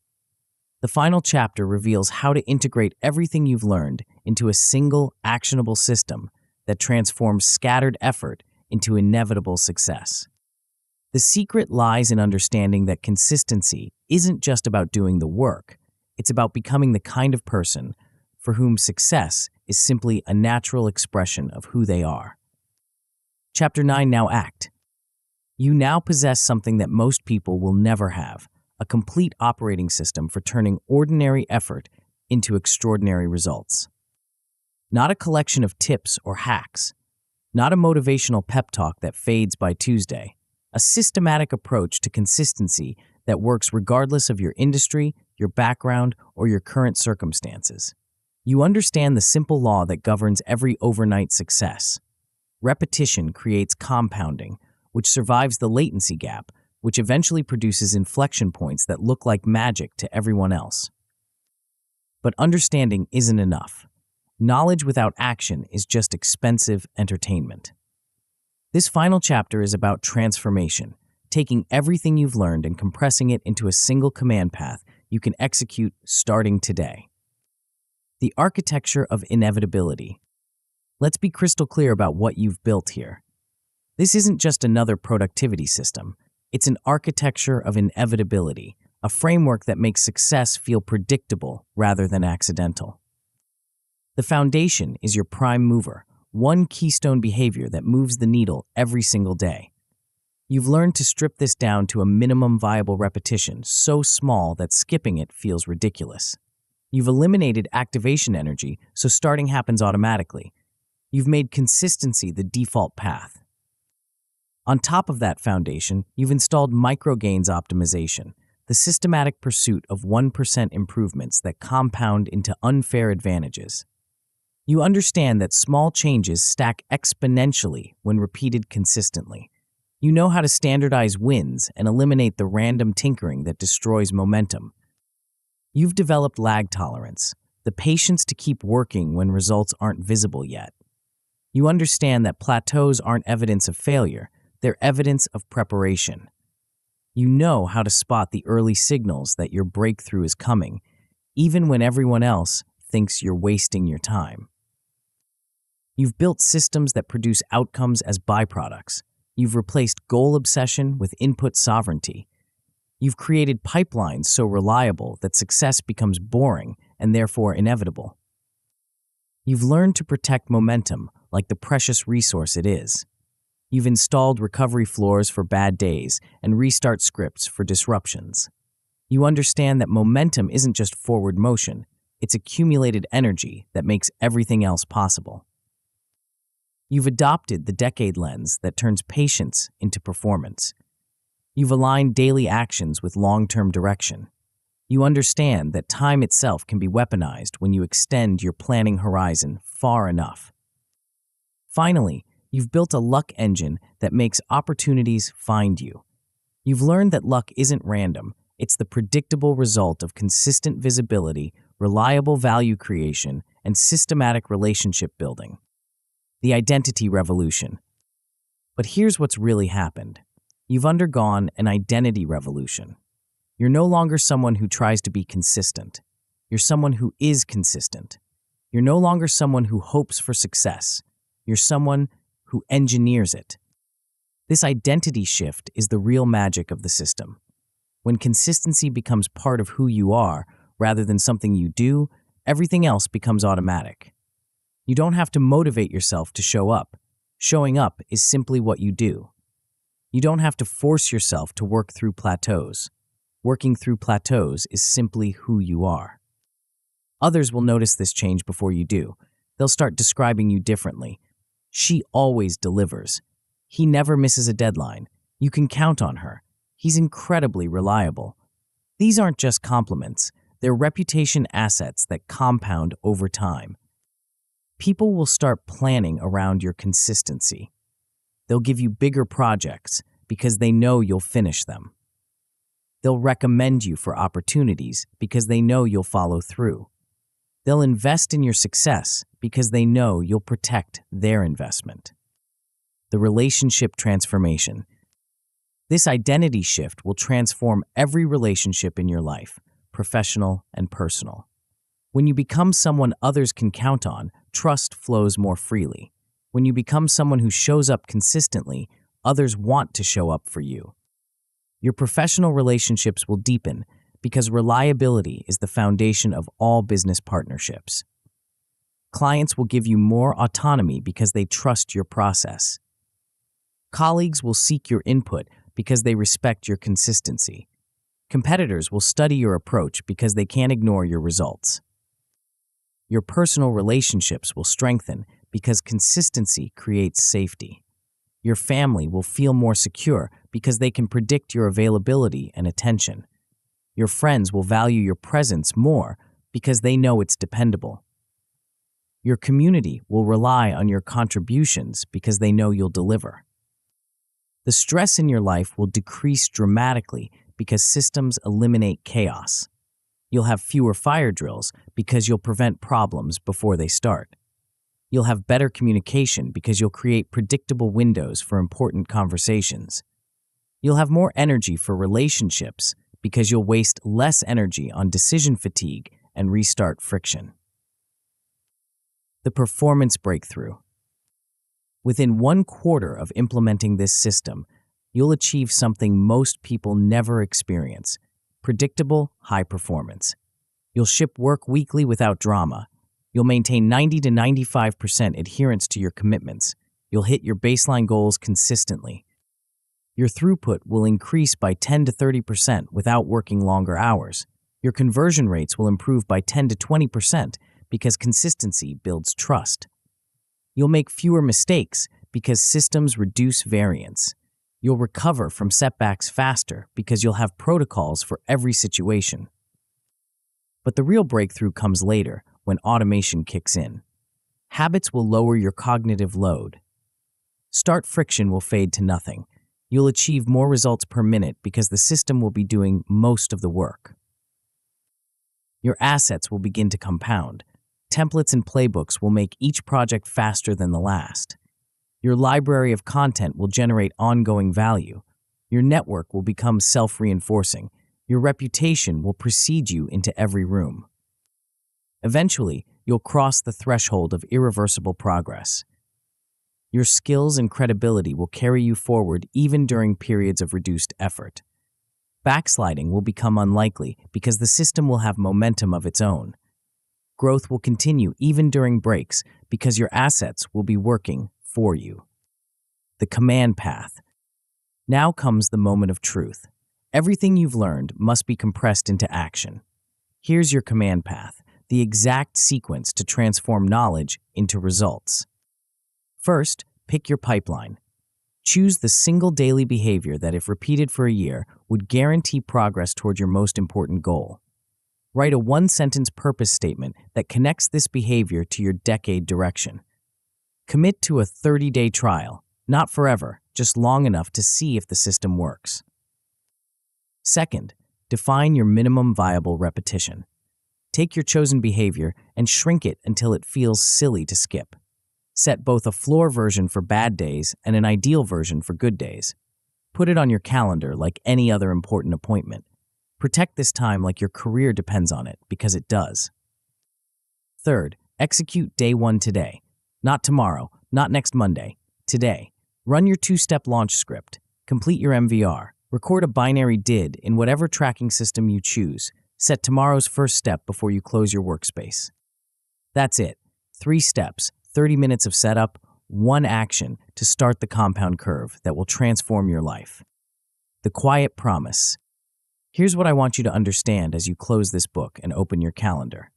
The final chapter reveals how to integrate everything you've learned into a single, actionable system that transforms scattered effort into inevitable success. The secret lies in understanding that consistency isn't just about doing the work, it's about becoming the kind of person for whom success is simply a natural expression of who they are. Chapter 9, Now Act. You now possess something that most people will never have: a complete operating system for turning ordinary effort into extraordinary results. Not a collection of tips or hacks, not a motivational pep talk that fades by Tuesday, a systematic approach to consistency that works regardless of your industry, your background, or your current circumstances. You understand the simple law that governs every overnight success. Repetition creates compounding, which survives the latency gap, which eventually produces inflection points that look like magic to everyone else. But understanding isn't enough. Knowledge without action is just expensive entertainment. This final chapter is about transformation, taking everything you've learned and compressing it into a single command path you can execute starting today. The architecture of inevitability. Let's be crystal clear about what you've built here. This isn't just another productivity system. It's an architecture of inevitability, a framework that makes success feel predictable rather than accidental. The foundation is your prime mover, one keystone behavior that moves the needle every single day. You've learned to strip this down to a minimum viable repetition so small that skipping it feels ridiculous. You've eliminated activation energy, so starting happens automatically. You've made consistency the default path. On top of that foundation, you've installed microgains optimization, the systematic pursuit of 1% improvements that compound into unfair advantages. You understand that small changes stack exponentially when repeated consistently. You know how to standardize wins and eliminate the random tinkering that destroys momentum. You've developed lag tolerance, the patience to keep working when results aren't visible yet. You understand that plateaus aren't evidence of failure, they're evidence of preparation. You know how to spot the early signals that your breakthrough is coming, even when everyone else thinks you're wasting your time. You've built systems that produce outcomes as byproducts. You've replaced goal obsession with input sovereignty. You've created pipelines so reliable that success becomes boring and therefore inevitable. You've learned to protect momentum like the precious resource it is. You've installed recovery floors for bad days and restart scripts for disruptions. You understand that momentum isn't just forward motion, it's accumulated energy that makes everything else possible. You've adopted the decade lens that turns patience into performance. You've aligned daily actions with long-term direction. You understand that time itself can be weaponized when you extend your planning horizon far enough. Finally, you've built a luck engine that makes opportunities find you. You've learned that luck isn't random, it's the predictable result of consistent visibility, reliable value creation, and systematic relationship building. The identity revolution. But here's what's really happened. You've undergone an identity revolution. You're no longer someone who tries to be consistent. You're someone who is consistent. You're no longer someone who hopes for success. You're someone who engineers it. This identity shift is the real magic of the system. When consistency becomes part of who you are, rather than something you do, everything else becomes automatic. You don't have to motivate yourself to show up. Showing up is simply what you do. You don't have to force yourself to work through plateaus. Working through plateaus is simply who you are. Others will notice this change before you do. They'll start describing you differently. She always delivers. He never misses a deadline. You can count on her. He's incredibly reliable. These aren't just compliments. They're reputation assets that compound over time. People will start planning around your consistency. They'll give you bigger projects because they know you'll finish them. They'll recommend you for opportunities because they know you'll follow through. They'll invest in your success because they know you'll protect their investment. The relationship transformation. This identity shift will transform every relationship in your life, professional and personal. When you become someone others can count on, trust flows more freely. When you become someone who shows up consistently, others want to show up for you. Your professional relationships will deepen because reliability is the foundation of all business partnerships. Clients will give you more autonomy because they trust your process. Colleagues will seek your input because they respect your consistency. Competitors will study your approach because they can't ignore your results. Your personal relationships will strengthen because consistency creates safety. Your family will feel more secure because they can predict your availability and attention. Your friends will value your presence more because they know it's dependable. Your community will rely on your contributions because they know you'll deliver. The stress in your life will decrease dramatically because systems eliminate chaos. You'll have fewer fire drills because you'll prevent problems before they start. You'll have better communication because you'll create predictable windows for important conversations. You'll have more energy for relationships because you'll waste less energy on decision fatigue and restart friction. The performance breakthrough. Within 1/4 of implementing this system, you'll achieve something most people never experience: predictable high performance. You'll ship work weekly without drama. You'll maintain 90 to 95% adherence to your commitments. You'll hit your baseline goals consistently. Your throughput will increase by 10 to 30% without working longer hours. Your conversion rates will improve by 10 to 20% because consistency builds trust. You'll make fewer mistakes because systems reduce variance. You'll recover from setbacks faster because you'll have protocols for every situation. But the real breakthrough comes later, when automation kicks in. Habits will lower your cognitive load. Start friction will fade to nothing. You'll achieve more results per minute because the system will be doing most of the work. Your assets will begin to compound. Templates and playbooks will make each project faster than the last. Your library of content will generate ongoing value. Your network will become self-reinforcing. Your reputation will precede you into every room. Eventually, you'll cross the threshold of irreversible progress. Your skills and credibility will carry you forward even during periods of reduced effort. Backsliding will become unlikely because the system will have momentum of its own. Growth will continue even during breaks because your assets will be working for you. The command path. Now comes the moment of truth. Everything you've learned must be compressed into action. Here's your command path, the exact sequence to transform knowledge into results. First, pick your pipeline. Choose the single daily behavior that, if repeated for a year, would guarantee progress toward your most important goal. Write a one-sentence purpose statement that connects this behavior to your decade direction. Commit to a 30-day trial, not forever, just long enough to see if the system works. Second, define your minimum viable repetition. Take your chosen behavior and shrink it until it feels silly to skip. Set both a floor version for bad days and an ideal version for good days. Put it on your calendar like any other important appointment. Protect this time like your career depends on it, because it does. Third, execute day one today. Not tomorrow, not next Monday. Today. Run your two-step launch script. Complete your MVR. Record a binary did in whatever tracking system you choose. Set tomorrow's first step before you close your workspace. That's it. 3 steps, 30 minutes of setup, 1 action to start the compound curve that will transform your life. The quiet promise. Here's what I want you to understand as you close this book and open your calendar.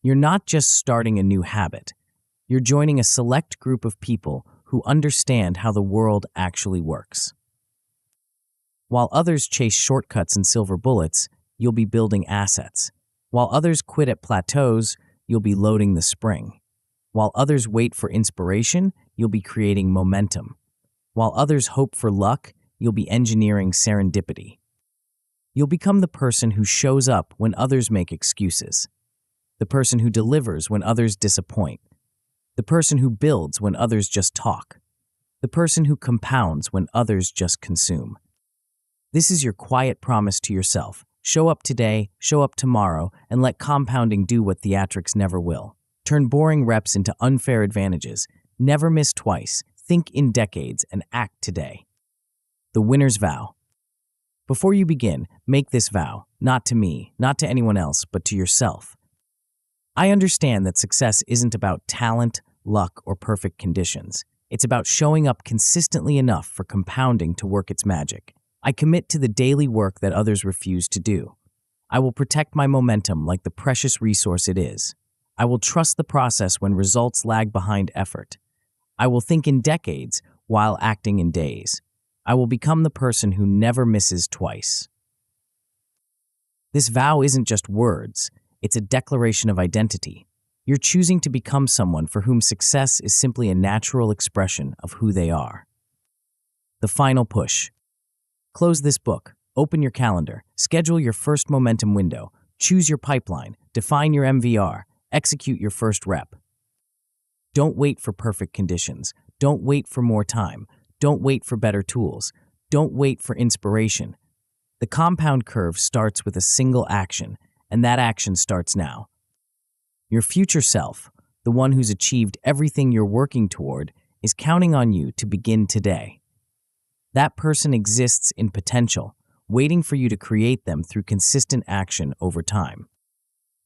You're not just starting a new habit. You're joining a select group of people who understand how the world actually works. While others chase shortcuts and silver bullets, you'll be building assets. While others quit at plateaus, you'll be loading the spring. While others wait for inspiration, you'll be creating momentum. While others hope for luck, you'll be engineering serendipity. You'll become the person who shows up when others make excuses. The person who delivers when others disappoint. The person who builds when others just talk. The person who compounds when others just consume. This is your quiet promise to yourself. Show up today, show up tomorrow, and let compounding do what theatrics never will. Turn boring reps into unfair advantages. Never miss twice. Think in decades and act today. The winner's vow. Before you begin, make this vow, not to me, not to anyone else, but to yourself. I understand that success isn't about talent, luck, or perfect conditions. It's about showing up consistently enough for compounding to work its magic. I commit to the daily work that others refuse to do. I will protect my momentum like the precious resource it is. I will trust the process when results lag behind effort. I will think in decades while acting in days. I will become the person who never misses twice. This vow isn't just words, it's a declaration of identity. You're choosing to become someone for whom success is simply a natural expression of who they are. The final push. Close this book, open your calendar, schedule your first momentum window, choose your pipeline, define your MVR, execute your first rep. Don't wait for perfect conditions. Don't wait for more time. Don't wait for better tools. Don't wait for inspiration. The compound curve starts with a single action, and that action starts now. Your future self, the one who's achieved everything you're working toward, is counting on you to begin today. That person exists in potential, waiting for you to create them through consistent action over time.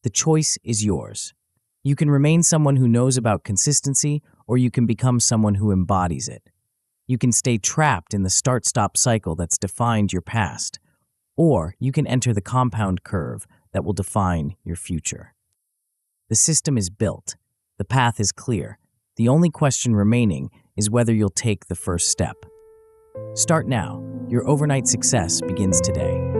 The choice is yours. You can remain someone who knows about consistency, or you can become someone who embodies it. You can stay trapped in the start-stop cycle that's defined your past, or you can enter the compound curve that will define your future. The system is built. The path is clear. The only question remaining is whether you'll take the first step. Start now. Your overnight success begins today.